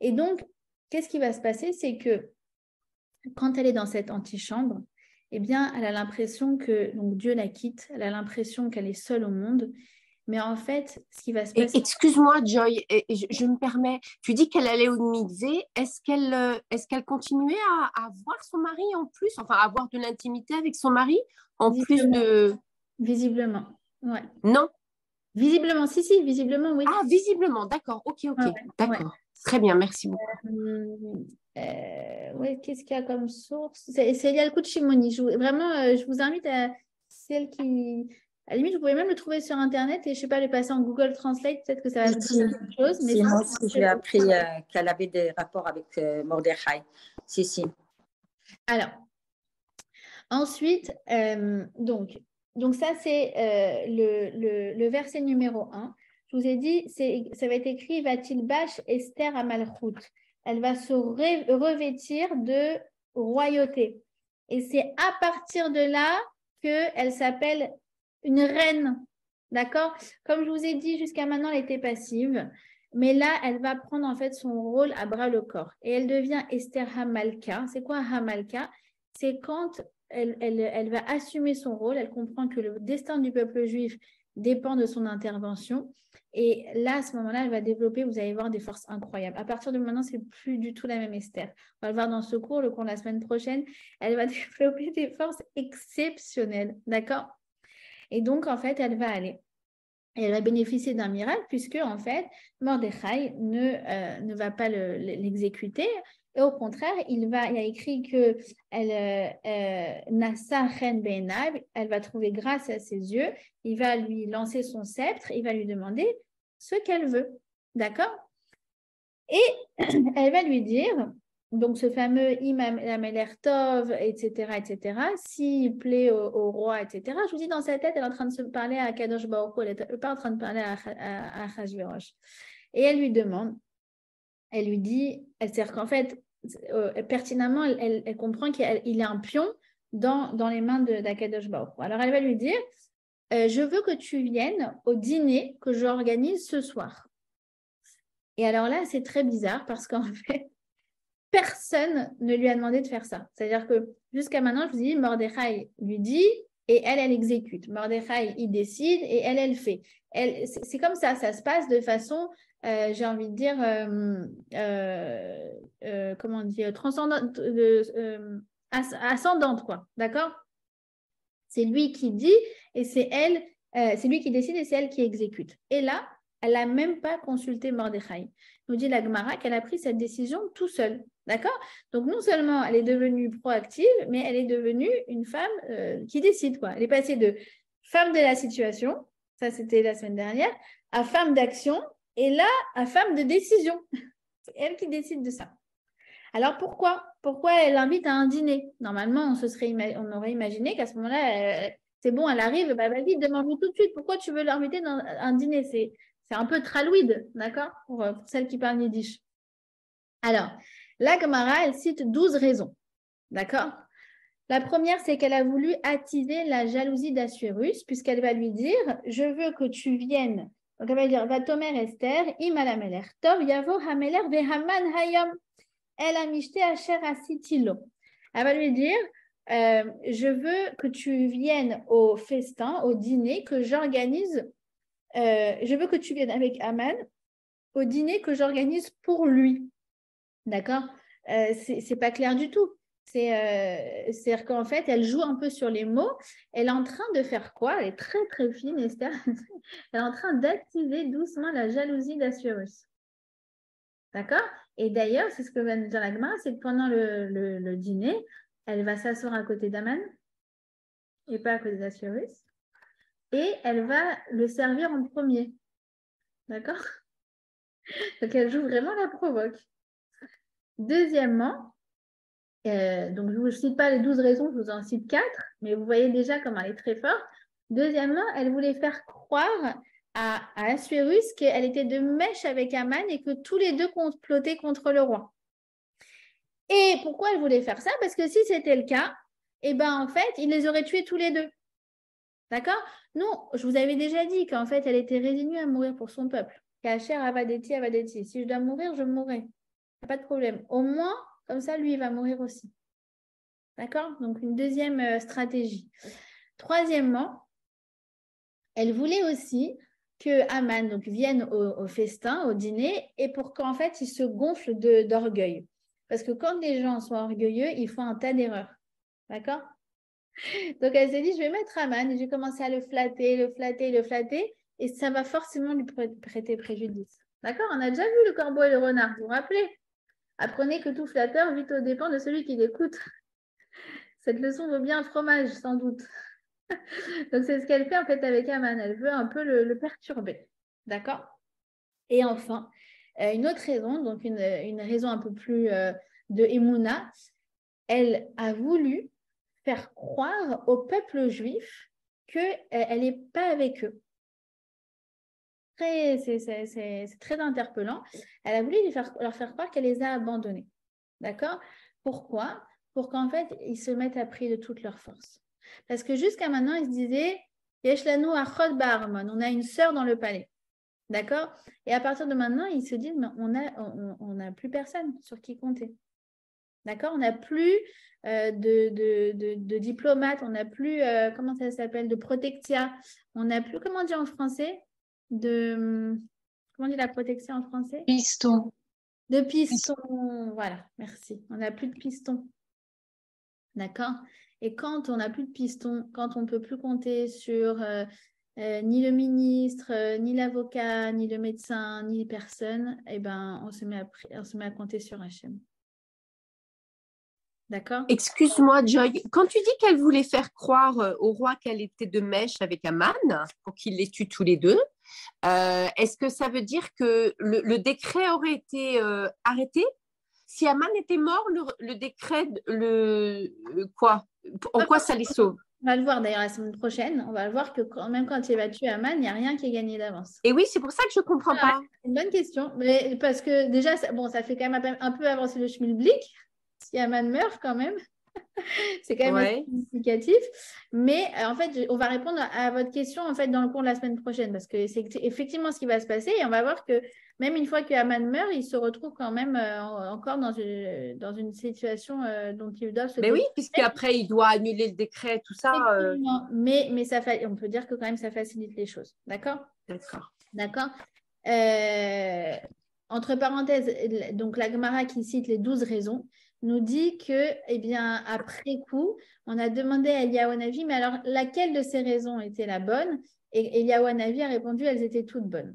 Et donc, qu'est-ce qui va se passer? C'est que quand elle est dans cette antichambre, eh bien, elle a l'impression que Dieu la quitte, elle a l'impression qu'elle est seule au monde. Mais en fait, ce qui va se passer... Excuse-moi, Joy, je me permets. Tu dis qu'elle allait au mikvé. Est-ce qu'elle continuait à voir son mari en plus, enfin, à avoir de l'intimité avec son mari en plus de... Visiblement, ouais. Non? Visiblement, si, visiblement, oui. Ah, visiblement, d'accord, ok, d'accord. Ouais. Très bien, merci beaucoup. Oui, qu'est-ce qu'il y a comme source? C'est Yalkut Shimoni. Vraiment, je vous invite à celle qui... À la limite, vous pouvez même le trouver sur Internet et je ne sais pas, le passer en Google Translate, peut-être que ça va vous dire quelque chose. Mais moi aussi, j'ai appris qu'elle avait des rapports avec Mordechai. Si. Alors, ensuite, donc ça, c'est le verset numéro 1. Je vous ai dit, ça va être écrit « Va-t-il bâche Esther à Malchut ». Elle va se revêtir de royauté. Et c'est à partir de là qu'elle s'appelle une reine. D'accord? Comme je vous ai dit, jusqu'à maintenant, elle était passive. Mais là, elle va prendre en fait son rôle à bras le corps. Et elle devient Esther Hamalka. C'est quoi Hamalka? C'est quand elle va assumer son rôle, elle comprend que le destin du peuple juif dépend de son intervention. Et là, à ce moment-là, elle va développer, vous allez voir, des forces incroyables. À partir de maintenant, c'est plus du tout la même Esther. On va le voir dans ce cours, le cours de la semaine prochaine. Elle va développer des forces exceptionnelles, d'accord? Et donc, en fait, elle va aller. Et elle va bénéficier d'un miracle puisque, en fait, Mordechai ne va pas l'exécuter. Et au contraire, il a écrit que Nassa Chen Beinab, elle va trouver grâce à ses yeux, il va lui lancer son sceptre, il va lui demander ce qu'elle veut. D'accord? Et elle va lui dire, donc ce fameux Imam Lameler Tov, etc., s'il plaît au roi, etc. Je vous dis, dans sa tête, elle est en train de se parler à Kadosh Baruch Hu, elle n'est pas en train de parler à Achashverosh. Et elle lui demande, elle lui dit, c'est-à-dire qu'en fait, pertinemment, elle comprend qu'il est un pion dans les mains d'Akadosh Baruch Hu. Alors elle va lui dire, je veux que tu viennes au dîner que j'organise ce soir. Et alors là, c'est très bizarre parce qu'en fait, personne ne lui a demandé de faire ça. C'est-à-dire que jusqu'à maintenant, je vous dis, Mordechai lui dit et elle exécute. Mordechai, il décide et elle fait. C'est comme ça se passe de façon, j'ai envie de dire, comment on dit, transcendante, ascendante, quoi. D'accord? C'est lui qui dit et c'est lui qui décide et c'est elle qui exécute. Et là, elle n'a même pas consulté Mordechai. Nous dit la Gemara qu'elle a pris cette décision tout seule. D'accord? Donc, non seulement elle est devenue proactive, mais elle est devenue une femme qui décide, quoi. Elle est passée de femme de la situation, ça c'était la semaine dernière, à femme d'action, et là, à femme de décision. C'est elle qui décide de ça. Alors, pourquoi elle l'invite à un dîner? Normalement, on aurait imaginé qu'à ce moment-là, c'est bon, elle arrive, bah, vas-y, demande-lui tout de suite. Pourquoi tu veux l'inviter dans un dîner? C'est un peu tralouide, d'accord, pour celles qui parlent yiddish. Alors, la Gemara, elle cite 12 raisons, d'accord? La première, c'est qu'elle a voulu attiser la jalousie d'Assuérus, puisqu'elle va lui dire, je veux que tu viennes. Donc, elle va dire, Vatomer Esther, Imalameler Tov, Yavo Hameler Vehaman Hayom, El Amishte Asher Asitilo. Elle va lui dire, je veux que tu viennes au festin, au dîner que j'organise. Je veux que tu viennes avec Aman au dîner que j'organise pour lui. D'accord? C'est pas clair du tout. C'est-à-dire qu'en fait, elle joue un peu sur les mots. Elle est en train de faire quoi? Elle est très, très fine, Esther. Elle est en train d'activer doucement la jalousie d'Assuérus. D'accord? Et d'ailleurs, c'est ce que va nous dire la Gemara, c'est que pendant le dîner, elle va s'asseoir à côté d'Aman et pas à côté d'Assuérus. Et elle va le servir en premier. D'accord? Donc, elle joue vraiment la provoque. Deuxièmement, donc je ne vous cite pas les 12 raisons, je vous en cite 4, mais vous voyez déjà comment elle est très forte. Deuxièmement, elle voulait faire croire à Assuérus qu'elle était de mèche avec Aman et que tous les deux complotaient contre le roi. Et pourquoi elle voulait faire ça? Parce que si c'était le cas, eh ben, en fait, il les aurait tués tous les deux. D'accord? Non, je vous avais déjà dit qu'en fait, elle était résignée à mourir pour son peuple. Kacher avadeti, avadeti. Si je dois mourir, je mourrai. Pas de problème. Au moins, comme ça, lui, il va mourir aussi. D'accord? Donc, une deuxième stratégie. Troisièmement, elle voulait aussi que Aman donc, vienne au festin, au dîner, et pour qu'en fait, il se gonfle d'orgueil. Parce que quand les gens sont orgueilleux, ils font un tas d'erreurs. D'accord? Donc, elle s'est dit, je vais mettre Aman et je vais commencer à le flatter, et ça va forcément lui prêter préjudice. D'accord? On a déjà vu le corbeau et le renard, vous vous rappelez? Apprenez que tout flatteur vit aux dépens de celui qui l'écoute. Cette leçon vaut bien un fromage, sans doute. Donc, c'est ce qu'elle fait en fait avec Aman. Elle veut un peu le perturber. D'accord? Et enfin, une autre raison, donc une raison un peu plus de Emouna, elle a voulu faire croire au peuple juif qu'elle n'est pas avec eux. C'est très interpellant. Elle a voulu leur faire croire qu'elle les a abandonnés. D'accord? Pourquoi? Pour qu'en fait, ils se mettent à prix de toute leur force. Parce que jusqu'à maintenant, ils se disaient, Yesh lanu achot ba'armon, on a une sœur dans le palais. D'accord? Et à partir de maintenant, ils se disent, mais on n'a plus personne sur qui compter. D'accord? On n'a plus de diplomates, on n'a plus, comment ça s'appelle, de protectia. On n'a plus, comment on dit en français? Comment on dit la protectia en français? Piston. De piston. Voilà, merci. On n'a plus de piston. D'accord? Et quand on n'a plus de piston, quand on ne peut plus compter sur ni le ministre, ni l'avocat, ni le médecin, ni personne, eh ben, on se met à compter sur Hachem. D'accord? Excuse-moi, Joy, quand tu dis qu'elle voulait faire croire au roi qu'elle était de mèche avec Aman pour qu'il les tue tous les deux, est-ce que ça veut dire que le décret aurait été arrêté? Si Aman était mort, le décret, quoi? En quoi ça les sauve? On va le voir d'ailleurs la semaine prochaine. On va le voir que même quand il va tuer Aman, il n'y a rien qui est gagné d'avance. Et oui, c'est pour ça que je ne comprends pas. C'est une bonne question. Mais parce que déjà, ça fait quand même un peu avancer le schmilblick. Si Aman meurt quand même. C'est quand même assez significatif. Mais en fait, on va répondre à votre question en fait, dans le cours de la semaine prochaine parce que c'est effectivement ce qui va se passer. Et on va voir que même une fois que Aman meurt, il se retrouve quand même encore dans une situation dont il doit se Mais oui, puisqu'après, il doit annuler le décret, tout ça. Mais ça on peut dire que quand même, ça facilite les choses. D'accord? D'accord. Entre parenthèses, donc la Gemara qui cite les 12 raisons nous dit que, eh bien, après coup, on a demandé à Eliyahu Hanavi, mais alors laquelle de ces raisons était la bonne? Et Eliyahu Hanavi a répondu, elles étaient toutes bonnes.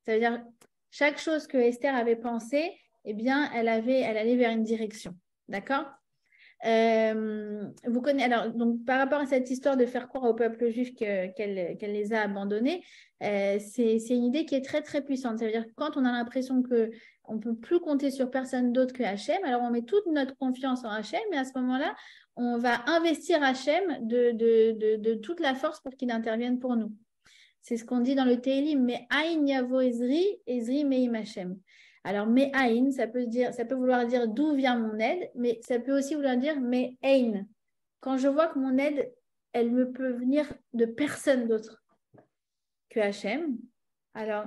Ça veut dire, chaque chose que Esther avait pensée, eh bien, elle allait vers une direction. D'accord? Vous connaissez, alors, donc, par rapport à cette histoire de faire croire au peuple juif qu'elle les a abandonnés, c'est une idée qui est très, très puissante. Ça veut dire que quand on a l'impression qu'on ne peut plus compter sur personne d'autre que Hachem, alors on met toute notre confiance en Hachem, et à ce moment-là, on va investir Hachem de toute la force pour qu'il intervienne pour nous. C'est ce qu'on dit dans le Tehillim, mais Aïn Yavo Ezri Meim Hachem. Alors, Me'aïn, ça peut vouloir dire d'où vient mon aide, mais ça peut aussi vouloir dire Me'ain. Quand je vois que mon aide, elle ne peut venir de personne d'autre que Hachem, alors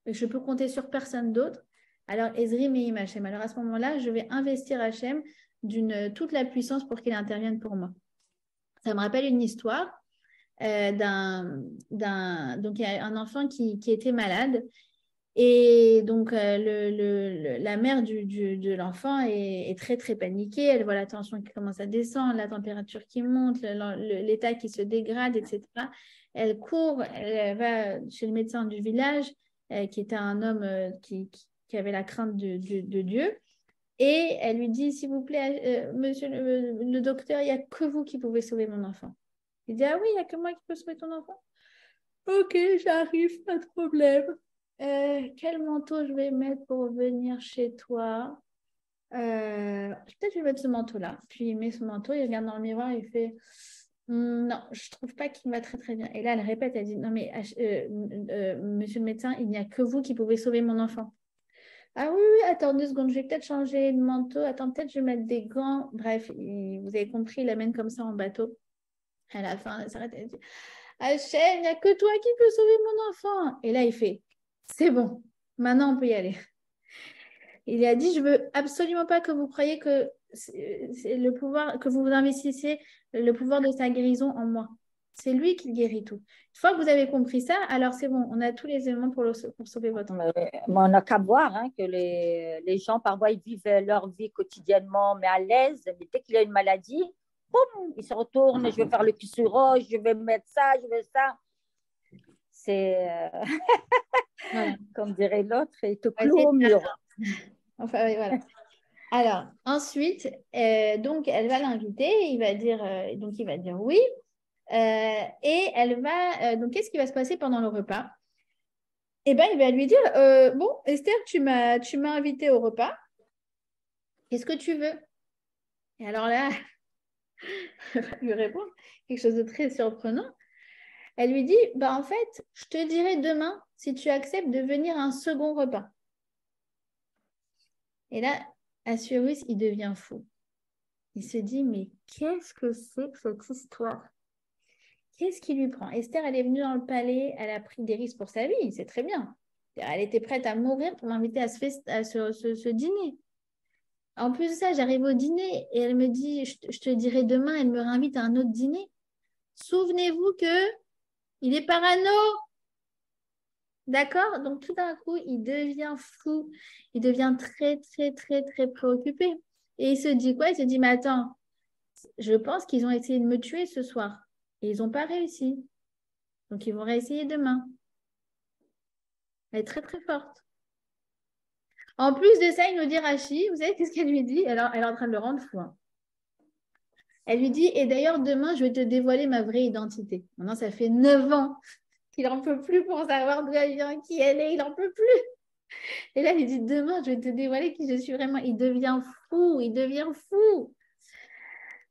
je peux compter sur personne d'autre. Alors, Ezri Me'im Hachem. Alors, à ce moment-là, je vais investir Hachem toute la puissance pour qu'il intervienne pour moi. Ça me rappelle une histoire donc il y a un enfant qui était malade. Et donc, la mère de l'enfant est très, très paniquée. Elle voit la tension qui commence à descendre, la température qui monte, l'état qui se dégrade, etc. Elle court, elle va chez le médecin du village, qui était un homme qui avait la crainte de Dieu. Et elle lui dit, s'il vous plaît, monsieur le docteur, il n'y a que vous qui pouvez sauver mon enfant. Il dit, ah oui, il n'y a que moi qui peux sauver ton enfant. Ok, j'arrive, pas de problème. Quel manteau je vais mettre pour venir chez toi? Peut-être je vais mettre ce manteau-là. Puis il met ce manteau, il regarde dans le miroir et il fait non, je trouve pas qu'il me va très très bien. Et là, elle répète, elle dit non, mais monsieur le médecin, il n'y a que vous qui pouvez sauver mon enfant. Ah oui, oui, attends 2 secondes, je vais peut-être changer de manteau. Attends, peut-être je vais mettre des gants. Bref, vous avez compris, il l'amène comme ça en bateau. À la fin, elle s'arrête, elle dit Hachem, il n'y a que toi qui peux sauver mon enfant. Et là, il fait c'est bon, maintenant on peut y aller. Il a dit, je veux absolument pas que vous croyiez que c'est le pouvoir, que vous investissiez le pouvoir de sa guérison en moi. C'est lui qui guérit tout. Une fois que vous avez compris ça, alors c'est bon, on a tous les éléments pour sauver votre enfant. Mais on n'a qu'à voir que les gens, parfois, ils vivent leur vie quotidiennement, mais à l'aise. Mais dès qu'il y a une maladie, boum, ils se retournent, je vais faire le kisuro, je vais mettre ça, je vais ça. C'est, voilà. comme dirait l'autre, il te cloue au mur. Enfin, oui, voilà. Alors, ensuite, donc, elle va l'inviter, il va dire oui. Et elle va... donc, qu'est-ce qui va se passer pendant le repas? Eh bien, il va lui dire, bon, Esther, tu m'as invité au repas. Qu'est-ce que tu veux? Et alors là, elle va lui répondre quelque chose de très surprenant. Elle lui dit, bah, en fait, je te dirai demain si tu acceptes de venir à un second repas. Et là, Assuérus, il devient fou. Il se dit, mais qu'est-ce que c'est que cette histoire? qu'est-ce qui lui prend? Esther, elle est venue dans le palais, elle a pris des risques pour sa vie, c'est très bien. Elle était prête à mourir pour m'inviter à ce dîner. En plus de ça, j'arrive au dîner et elle me dit, je te dirai demain, elle me réinvite à un autre dîner. Souvenez-vous que il est parano. D'accord? Donc tout d'un coup, il devient fou. Il devient très, très, très, très préoccupé. Et il se dit quoi? Il se dit, mais attends, je pense qu'ils ont essayé de me tuer ce soir. Et ils n'ont pas réussi. Donc ils vont réessayer demain. Elle est très, très forte. En plus de ça, il nous dit Rachi, vous savez qu'est-ce qu'elle lui dit? Elle est en train de le rendre fou. Hein. Elle lui dit, et d'ailleurs, demain, je vais te dévoiler ma vraie identité. Maintenant, ça fait 9 ans qu'il n'en peut plus pour savoir d'où elle vient, qui elle est, il n'en peut plus. Et là, il dit, demain, je vais te dévoiler qui je suis vraiment. Il devient fou, il devient fou.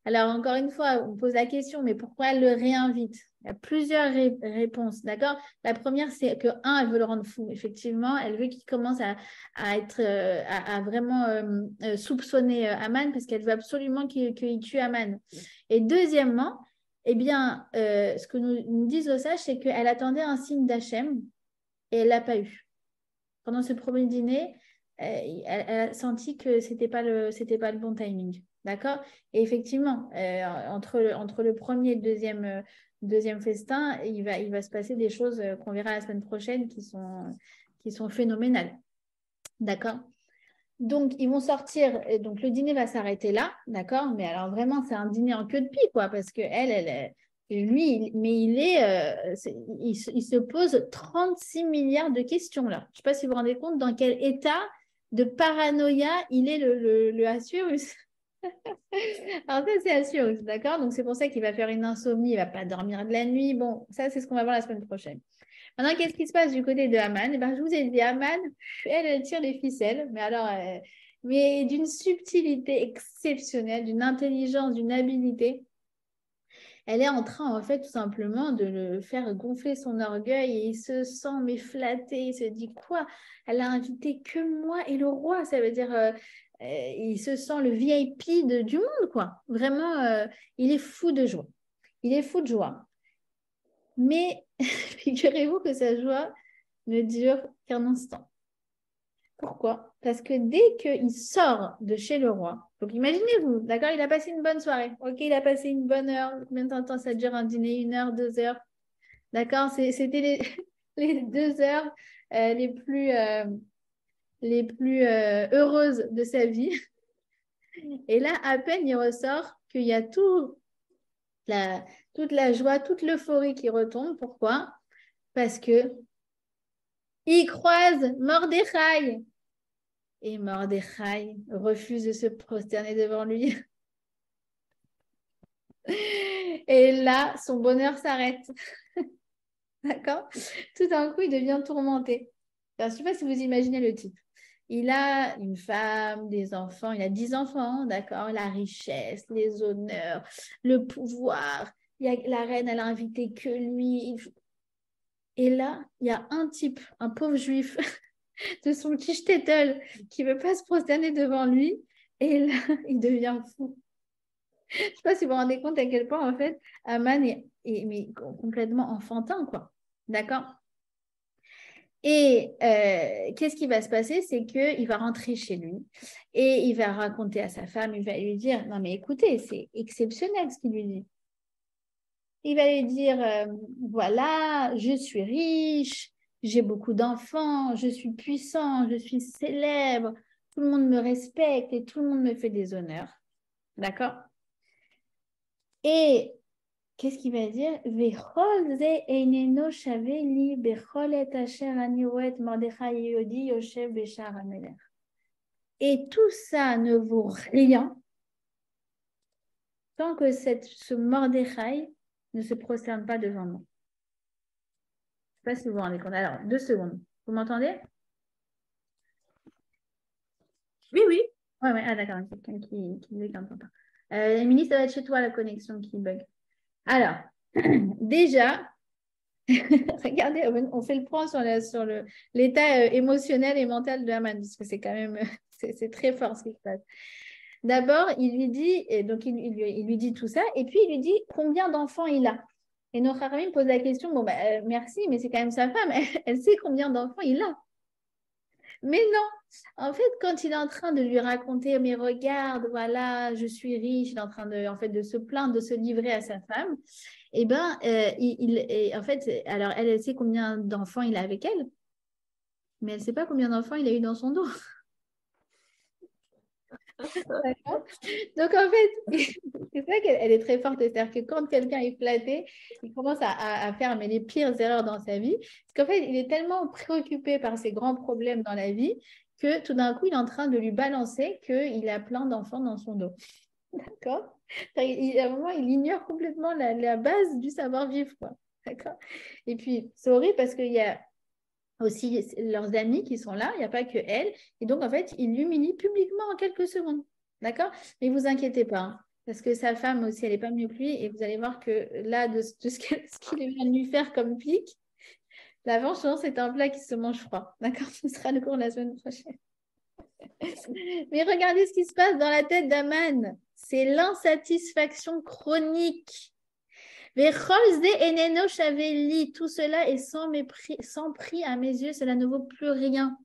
Alors, encore une fois, on pose la question, mais pourquoi elle le réinvite? Il y a plusieurs réponses, d'accord? La première, c'est que, elle veut le rendre fou. Effectivement, elle veut qu'il commence à vraiment soupçonner Aman parce qu'elle veut absolument qu'il tue Aman. Et deuxièmement, eh bien, ce que nous disent aux sages, c'est qu'elle attendait un signe d'Hachem et elle ne l'a pas eu. Pendant ce premier dîner, elle a senti que ce n'était pas le bon timing. D'accord? Et effectivement, entre le premier et le deuxième festin, il va se passer des choses qu'on verra la semaine prochaine qui sont phénoménales. D'accord? Donc, ils vont sortir. Donc, le dîner va s'arrêter là. D'accord? Mais alors, vraiment, c'est un dîner en queue de pie, quoi, parce que lui, il se pose 36 milliards de questions là. Je ne sais pas si vous vous rendez compte dans quel état de paranoïa il est le Assurus. Alors ça, c'est Assurus, d'accord? Donc c'est pour ça qu'il va faire une insomnie, il ne va pas dormir de la nuit. Bon, ça, c'est ce qu'on va voir la semaine prochaine. Maintenant, qu'est-ce qui se passe du côté de Haman? Eh ben, je vous ai dit, Haman, elle tire les ficelles, mais alors, mais d'une subtilité exceptionnelle, d'une intelligence, d'une habileté. Elle est en train, en fait, tout simplement de le faire gonfler son orgueil et il se sent mais flatté. Il se dit quoi? Elle a invité que moi et le roi. Ça veut dire, il se sent le VIP du monde, quoi. Vraiment, il est fou de joie. Il est fou de joie. Mais figurez-vous que sa joie ne dure qu'un instant. Pourquoi? Parce que dès qu'il sort de chez le roi, donc imaginez-vous, d'accord, il a passé une bonne soirée, ok, il a passé une bonne heure, combien de temps ça dure un dîner, 1 heure, 2 heures, d'accord, c'était les 2 heures les plus heureuses de sa vie. Et là, à peine il ressort qu'il y a toute la joie, toute l'euphorie qui retombe. Pourquoi? Parce que il croise Mordechai. Et Mordechai refuse de se prosterner devant lui. Et là, son bonheur s'arrête. D'accord? Tout d'un coup, il devient tourmenté. Alors, je ne sais pas si vous imaginez le type. Il a une femme, des enfants, il a 10 enfants, d'accord? La richesse, les honneurs, le pouvoir. La reine, elle a invité que lui. Et là, il y a un type, un pauvre juif, de son petit shtetl qui ne veut pas se prosterner devant lui. Et là, il devient fou. Je ne sais pas si vous vous rendez compte à quel point, en fait, Aman est complètement enfantin, quoi. D'accord? Et qu'est-ce qui va se passer? C'est qu'il va rentrer chez lui et il va raconter à sa femme, il va lui dire, non mais écoutez, c'est exceptionnel ce qu'il lui dit. Il va lui dire, voilà, je suis riche, j'ai beaucoup d'enfants, je suis puissant, je suis célèbre, tout le monde me respecte et tout le monde me fait des honneurs. D'accord? Et qu'est-ce qu'il va dire? Et tout ça ne vaut rien tant que ce Mordechai ne se prosterne pas devant moi. Je ne sais pas si vous vous rendez compte. Alors, 2 secondes. Vous m'entendez? Oui, oui. Ouais, ouais. Ah, d'accord. Quelqu'un qui disait qu'il n'entend pas. Émilie, ça va être chez toi la connexion qui bug. Alors, déjà, regardez, on fait le point sur l'état émotionnel et mental de Haman, parce que c'est quand même c'est très fort ce qui se passe. D'abord, il lui dit, et donc il lui dit tout ça, et puis il lui dit combien d'enfants il a. Et nos Haramim posent la question, bon, merci, mais c'est quand même sa femme, elle sait combien d'enfants il a. Mais non, en fait, quand il est en train de lui raconter, mais regarde, voilà, je suis riche, il est en train de, en fait, de se plaindre, de se livrer à sa femme, et ben, en fait, alors elle sait combien d'enfants il a avec elle, mais elle ne sait pas combien d'enfants il a eu dans son dos. D'accord. Donc, en fait, c'est ça qu'elle est très forte. C'est-à-dire que quand quelqu'un est flatté, il commence à faire mais, les pires erreurs dans sa vie. Parce qu'en fait, il est tellement préoccupé par ses grands problèmes dans la vie que tout d'un coup, il est en train de lui balancer qu'il a plein d'enfants dans son dos. D'accord? À un moment, il ignore complètement la base du savoir-vivre, quoi. D'accord? Et puis, c'est horrible parce qu'il y a aussi leurs amis qui sont là, il n'y a pas que elle. Et donc, en fait, il l'humilie publiquement en quelques secondes. D'accord? Mais ne vous inquiétez pas, hein, parce que sa femme aussi, elle n'est pas mieux que lui. Et vous allez voir que là, de ce qu'il vient de lui faire comme pic, la vengeance est un plat qui se mange froid. D'accord? Ce sera le cours la semaine prochaine. Mais regardez ce qui se passe dans la tête d'Aman. C'est l'insatisfaction chronique. Tout cela est sans prix à mes yeux, cela ne vaut plus rien.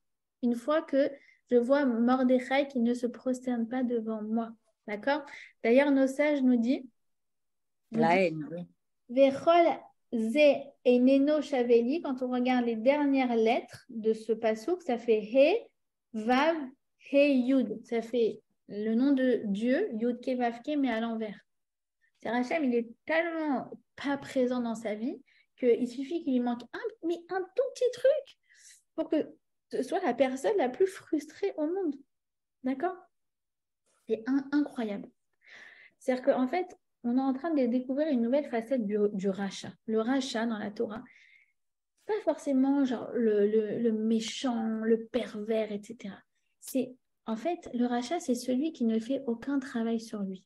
Une fois que je vois Mordechai qui ne se prosterne pas devant moi. D'accord? D'ailleurs, nos sages nous disent La haine, oui. Vechol ze eneno shaveli, quand on regarde les dernières lettres de ce passouk, ça fait He, Vav, He, Yud. Ça fait le nom de Dieu, Yud, Ke, Vav, Ke, mais à l'envers. C'est Rachem, il est tellement pas présent dans sa vie qu'il suffit qu'il lui manque un tout petit truc pour que ce soit la personne la plus frustrée au monde. D'accord? C'est incroyable. C'est-à-dire qu'en fait, on est en train de découvrir une nouvelle facette du rachat. Le rachat dans la Torah, pas forcément genre le méchant, le pervers, etc. En fait, le rachat, c'est celui qui ne fait aucun travail sur lui.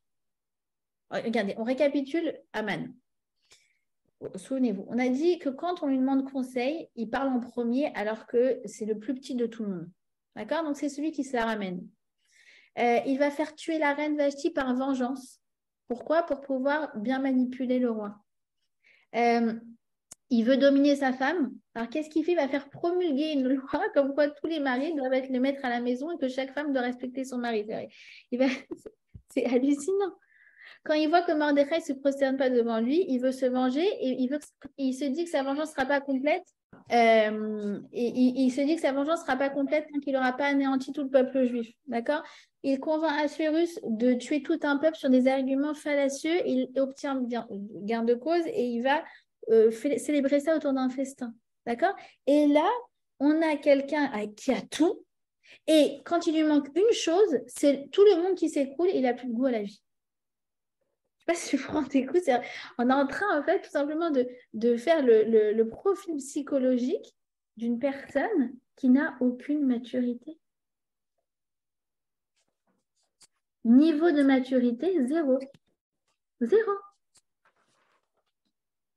Regardez, on récapitule Aman. Souvenez-vous, on a dit que quand on lui demande conseil, il parle en premier alors que c'est le plus petit de tout le monde. D'accord? Donc, c'est celui qui se la ramène. Il va faire tuer la reine Vashti par vengeance. Pourquoi? Pour pouvoir bien manipuler le roi. Il veut dominer sa femme. Alors, qu'est-ce qu'il fait? Il va faire promulguer une loi comme quoi tous les maris doivent être les maîtres à la maison et que chaque femme doit respecter son mari. C'est hallucinant. Quand il voit que Mordechai ne se prosterne pas devant lui, il veut se venger et il se dit que sa vengeance ne sera pas complète. Il se dit que sa vengeance ne sera pas complète tant qu'il n'aura pas anéanti tout le peuple juif. D'accord? Il convainc Assuérus de tuer tout un peuple sur des arguments fallacieux. Il obtient gain de cause et il va célébrer ça autour d'un festin. D'accord? Et là, on a quelqu'un qui a tout. Et quand il lui manque une chose, c'est tout le monde qui s'écroule et il n'a plus de goût à la vie. Je ne sais pas si vous vous rendez compte, on est en train, en fait, tout simplement de faire le profil psychologique d'une personne qui n'a aucune maturité. Niveau de maturité, zéro. Zéro.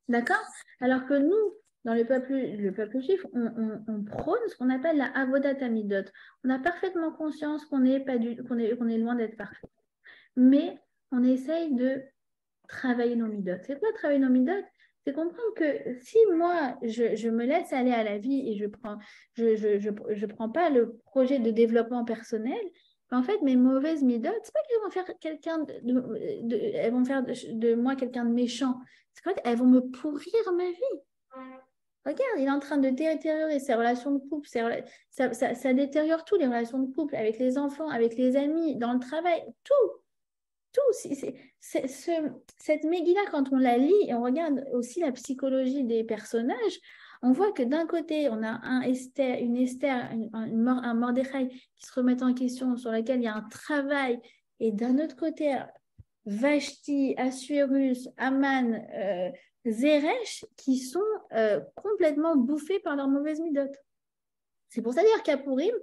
D'accord? Alors que nous, dans le peuple juif, on prône ce qu'on appelle la avodat hamidot. On a parfaitement conscience qu'on est loin d'être parfait. Mais on essaye de travailler nos midot. C'est quoi travailler nos midot? C'est comprendre que si moi, je me laisse aller à la vie et je prends pas le projet de développement personnel, en fait, mes mauvaises midot, c'est pas qu'elles vont faire elles vont faire de moi quelqu'un de méchant. C'est qu'en fait, elles vont me pourrir ma vie. Regarde, il est en train de détériorer ses relations de couple. Ça détériore tout, les relations de couple, avec les enfants, avec les amis, dans le travail, tout. Cette Megillah, quand on la lit et on regarde aussi la psychologie des personnages, on voit que d'un côté, on a une Esther, un Mordechai qui se remettent en question, sur laquelle il y a un travail, et d'un autre côté, Vashti, Assuérus, Aman, Zeresh, qui sont complètement bouffés par leur mauvaise midote. C'est pour ça dire qu'à Purim,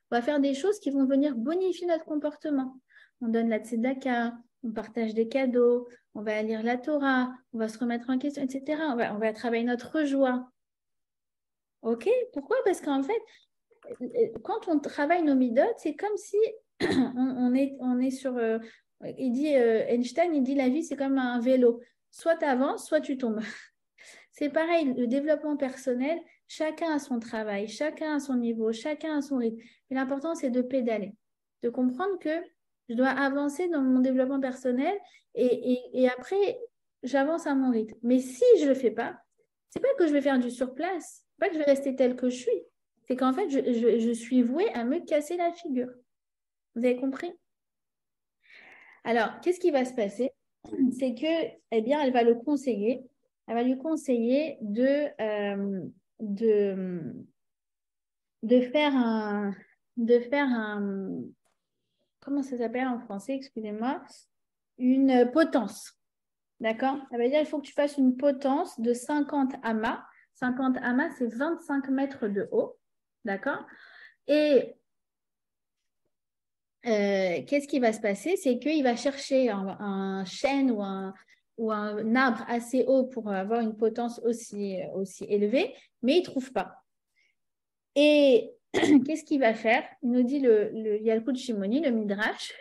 on va faire des choses qui vont venir bonifier notre comportement. On donne la tzedaka, on partage des cadeaux, on va lire la Torah, on va se remettre en question, etc. On va travailler notre joie. Ok? Pourquoi? Parce qu'en fait, quand on travaille nos midot, c'est comme si on est sur... Einstein, il dit la vie, c'est comme un vélo. Soit tu avances, soit tu tombes. C'est pareil, le développement personnel, chacun a son travail, chacun a son niveau, chacun a son rythme. Mais l'important, c'est de pédaler, de comprendre que je dois avancer dans mon développement personnel et après, j'avance à mon rythme. Mais si je ne le fais pas, c'est pas que je vais faire du surplace, c'est pas que je vais rester telle que je suis. C'est qu'en fait, je suis vouée à me casser la figure. Vous avez compris? Alors, qu'est-ce qui va se passer? C'est que, eh bien, elle va le conseiller. Elle va lui conseiller de faire un, comment ça s'appelle en français, excusez-moi, une potence. D'accord? Ça veut dire qu'il faut que tu fasses une potence de 50 amas. 50 amas, c'est 25 mètres de haut. D'accord? Et qu'est-ce qui va se passer? C'est qu'il va chercher un chêne ou un arbre assez haut pour avoir une potence aussi élevée, mais il ne trouve pas. Et qu'est-ce qu'il va faire? Il nous dit, il y a le coup de Shimoni, le Midrash,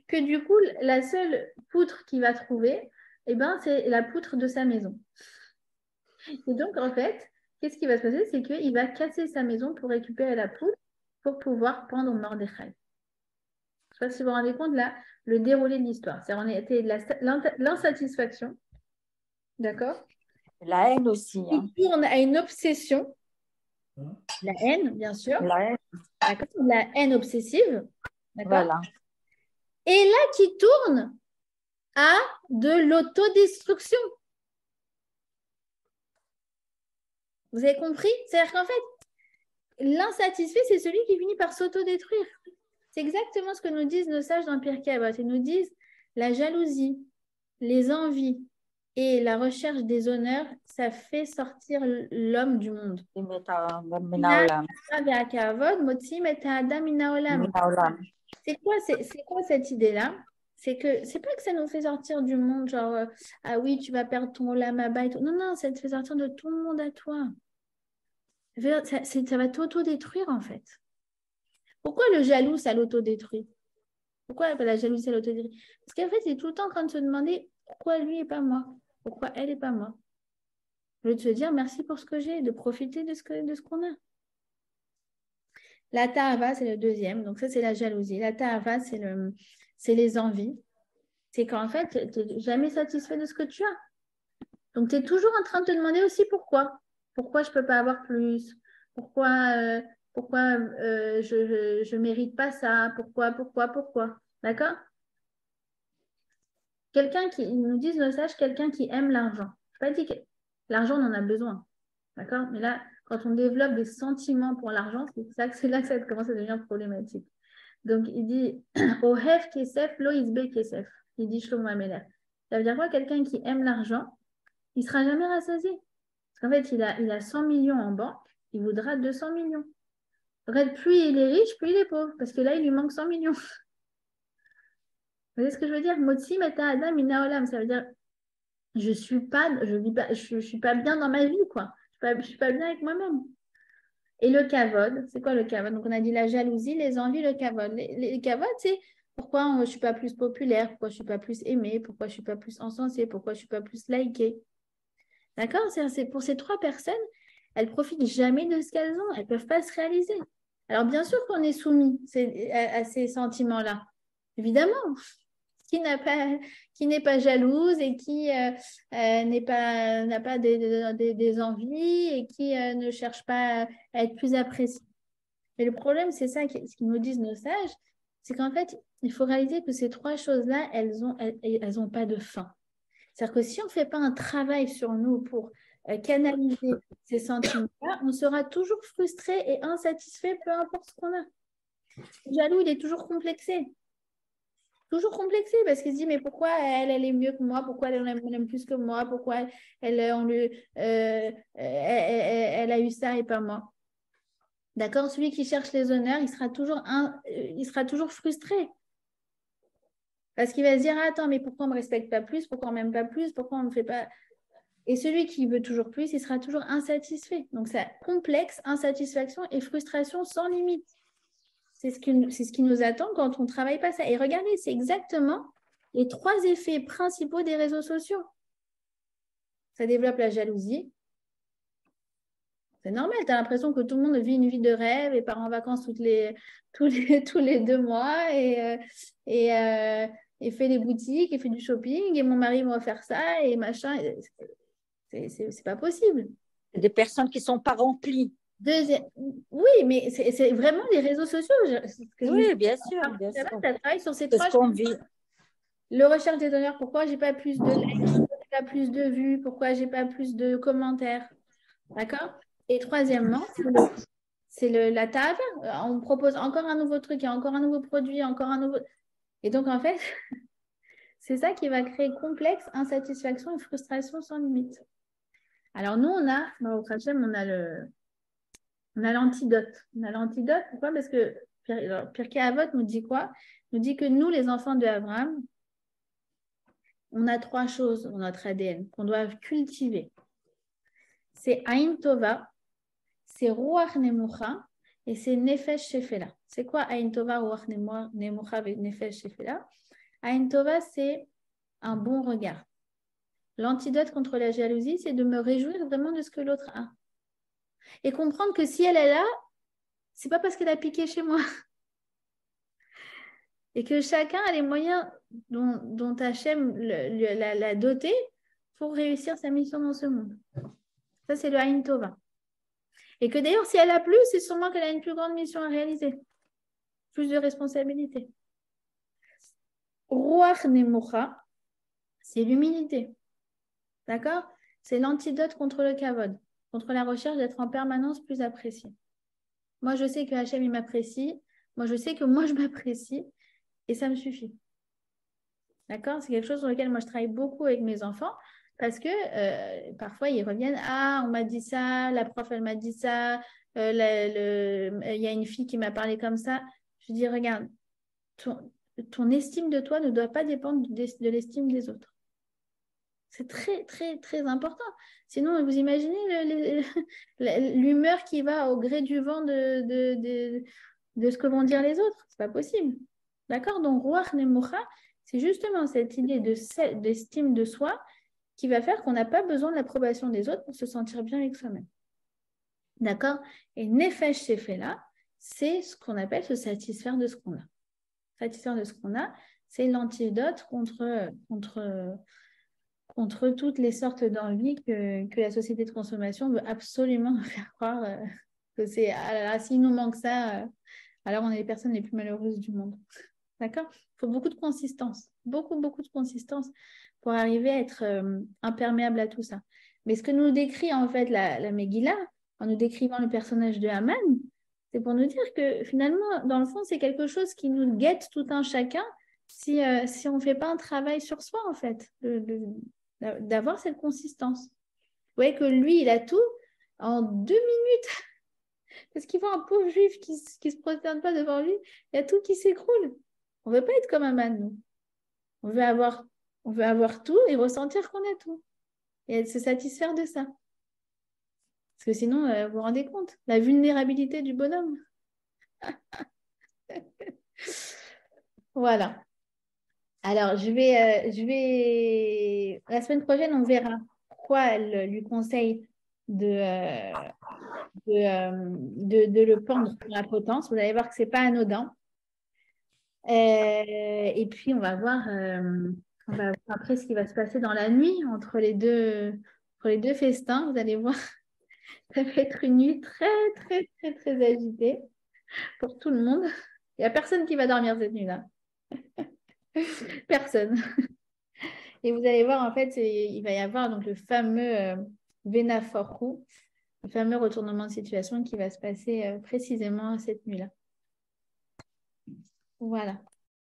que du coup, la seule poutre qu'il va trouver, eh ben, c'est la poutre de sa maison. Et donc, en fait, qu'est-ce qui va se passer? C'est qu'il va casser sa maison pour récupérer la poutre pour pouvoir pendre Mordechai. Je ne sais pas si vous vous rendez compte, là, le déroulé de l'histoire. C'est-à-dire, on était de l'insatisfaction, d'accord? La haine aussi. Hein. Qui tourne à une obsession. La haine, bien sûr. La haine. D'accord? La haine obsessive. D'accord? Voilà. Et là, qui tourne à de l'autodestruction. Vous avez compris? C'est-à-dire qu'en fait, l'insatisfait, c'est celui qui finit par s'autodétruire. C'est exactement ce que nous disent nos sages dans Pirkei Avot. Ils nous disent la jalousie, les envies et la recherche des honneurs, ça fait sortir l'homme du monde. C'est quoi cette idée-là? C'est pas que ça nous fait sortir du monde, genre ah oui, tu vas perdre ton olam haba et tout. Non, non, ça te fait sortir de tout le monde à toi. Ça va t'auto-détruire en fait. Pourquoi le jaloux, ça l'auto-détruit? Pourquoi la jalousie, ça l'auto-détruit? Parce qu'en fait, il est tout le temps en train de se demander pourquoi lui et pas moi? Pourquoi elle et pas moi? Au lieu de se dire merci pour ce que j'ai, de profiter de ce qu'on a. La ta'ava, c'est le deuxième. Donc ça, c'est la jalousie. La ta'ava, c'est les envies. C'est qu'en fait, tu n'es jamais satisfait de ce que tu as. Donc, tu es toujours en train de te demander aussi pourquoi. Pourquoi je ne peux pas avoir plus? Pourquoi je ne mérite pas ça? Pourquoi? D'accord? Quelqu'un qui, ils nous disent nos sages, quelqu'un qui aime l'argent. Je n'ai pas dit que l'argent, on en a besoin. D'accord? Mais là, quand on développe des sentiments pour l'argent, c'est là que ça commence à devenir problématique. Donc, il dit Ohef kesef lo isbe kesef. Il dit Shlomo Ameler. Ça veut dire quoi? Quelqu'un qui aime l'argent, il ne sera jamais rassasié. Parce qu'en fait, il a 100 millions en banque, il voudra 200 millions. En fait, plus il est riche, plus il est pauvre. Parce que là, il lui manque 100 millions. Vous voyez ce que je veux dire? Motsi meta adam ina olam. Ça veut dire je suis pas bien dans ma vie, quoi. Je suis pas bien avec moi-même. Et le kavod, c'est quoi le kavod? Donc, on a dit la jalousie, les envies, le kavod. Les kavod, c'est pourquoi je ne suis pas plus populaire, pourquoi je ne suis pas plus aimée, pourquoi je ne suis pas plus encensée, pourquoi je ne suis pas plus likée. D'accord? C'est pour ces trois personnes, elles ne profitent jamais de ce qu'elles ont. Elles ne peuvent pas se réaliser. Alors, bien sûr qu'on est soumis à ces sentiments-là. Évidemment. Qui n'est pas jalouse et qui n'a pas des envies et qui ne cherche pas à être plus apprécié. Mais le problème, c'est ça, ce qu'ils nous disent nos sages, c'est qu'en fait, il faut réaliser que ces trois choses-là, elles ont pas de fin. C'est-à-dire que si on ne fait pas un travail sur nous pour canaliser ces sentiments-là, on sera toujours frustré et insatisfait, peu importe ce qu'on a. Le jaloux, il est toujours complexé. Toujours complexé parce qu'il se dit mais pourquoi elle est mieux que moi, pourquoi elle aime plus que moi, pourquoi elle a eu ça et pas moi. D'accord? Celui qui cherche les honneurs, il sera toujours frustré. Parce qu'il va se dire attends, mais pourquoi on ne me respecte pas plus, pourquoi on ne m'aime pas plus, pourquoi on ne me fait pas. Et celui qui veut toujours plus, il sera toujours insatisfait. Donc c'est complexe, insatisfaction et frustration sans limite. C'est ce qui nous attend quand on ne travaille pas ça. Et regardez, c'est exactement les trois effets principaux des réseaux sociaux. ça développe la jalousie. C'est normal, tu as l'impression que tout le monde vit une vie de rêve et part en vacances tous les 2 mois et fait des boutiques et fait du shopping et mon mari va faire ça et machin. C'est pas possible. Des personnes qui ne sont pas remplies. Oui, mais c'est vraiment les réseaux sociaux. Oui, bien sûr. Ça travaille sur ces C'est ce qu'on vit. Le recherche des donneurs, pourquoi j'ai pas plus de likes, pourquoi j'ai pas plus de vues, pourquoi j'ai pas plus de commentaires. D'accord? Et troisièmement, c'est la table. On propose encore un nouveau truc, il y a encore un nouveau produit, encore un nouveau. Et donc, en fait, c'est ça qui va créer complexe, insatisfaction et frustration sans limite. Alors, nous, on a l'antidote. On a l'antidote, pourquoi? Parce que Pirkei Avot nous dit quoi? Nous dit que nous, les enfants de Abraham, on a 3 choses dans notre ADN qu'on doit cultiver. C'est Aïn Tova, c'est Ruach Nemucha et c'est Nefesh Shefela. C'est quoi Aïn Tova, Ruach Nemucha et Nefesh Shefela? Aïn Tova, c'est un bon regard. L'antidote contre la jalousie, c'est de me réjouir vraiment de ce que l'autre a. Et comprendre que si elle est là, c'est pas parce qu'elle a piqué chez moi. Et que chacun a les moyens dont Hachem l'a doté pour réussir sa mission dans ce monde. Ça, c'est le Aïn Tova. Et que d'ailleurs, si elle a plus, c'est sûrement qu'elle a une plus grande mission à réaliser. Plus de responsabilités. Ruach Nemucha, c'est l'humilité. D'accord? C'est l'antidote contre le kavod, contre la recherche d'être en permanence plus apprécié. Moi, je sais que Hachem, il m'apprécie. Moi, je sais que moi, je m'apprécie. Et ça me suffit. D'accord? C'est quelque chose sur lequel moi, je travaille beaucoup avec mes enfants. Parce que parfois, ils reviennent, ah, on m'a dit ça, la prof, elle m'a dit ça, il y a une fille qui m'a parlé comme ça. Je dis, regarde, ton estime de toi ne doit pas dépendre de l'estime des autres. C'est très, très, très important. Sinon, vous imaginez l'humeur qui va au gré du vent de ce que vont dire les autres. C'est pas possible. D'accord? Donc, Ruach Nemucha, c'est justement cette idée d'estime de soi qui va faire qu'on n'a pas besoin de l'approbation des autres pour se sentir bien avec soi-même. D'accord? Et Nefesh Shefela, c'est ce qu'on appelle se satisfaire de ce qu'on a. Satisfaire de ce qu'on a, c'est l'antidote contre toutes les sortes d'envies que la société de consommation veut absolument nous faire croire que c'est ah là là, s'il nous manque ça, alors on est les personnes les plus malheureuses du monde. D'accord? Il faut beaucoup de consistance, beaucoup de consistance pour arriver à être imperméable à tout ça. Mais ce que nous décrit en fait la Megillah, en nous décrivant le personnage de Haman, c'est pour nous dire que finalement, dans le fond, c'est quelque chose qui nous guette tout un chacun si on ne fait pas un travail sur soi, en fait, d'avoir cette consistance. Vous voyez que lui, il a tout en 2 minutes. Parce qu'il voit un pauvre juif qui ne se prosterne pas devant lui, il y a tout qui s'écroule. On ne veut pas être comme Haman, nous. On veut avoir tout et ressentir qu'on a tout. Et se satisfaire de ça. Parce que sinon, vous vous rendez compte, la vulnérabilité du bonhomme. Voilà. Alors, je vais... La semaine prochaine, on verra pourquoi elle lui conseille de le pendre pour la potence. Vous allez voir que ce n'est pas anodin. Et puis, on va voir après ce qui va se passer dans la nuit entre les deux festins. Vous allez voir, ça va être une nuit très, très, très, très agitée pour tout le monde. Il n'y a personne qui va dormir cette nuit-là. Personne. Et vous allez voir, en fait, il va y avoir donc le fameux Venaforku, le fameux retournement de situation qui va se passer précisément cette nuit-là. Voilà.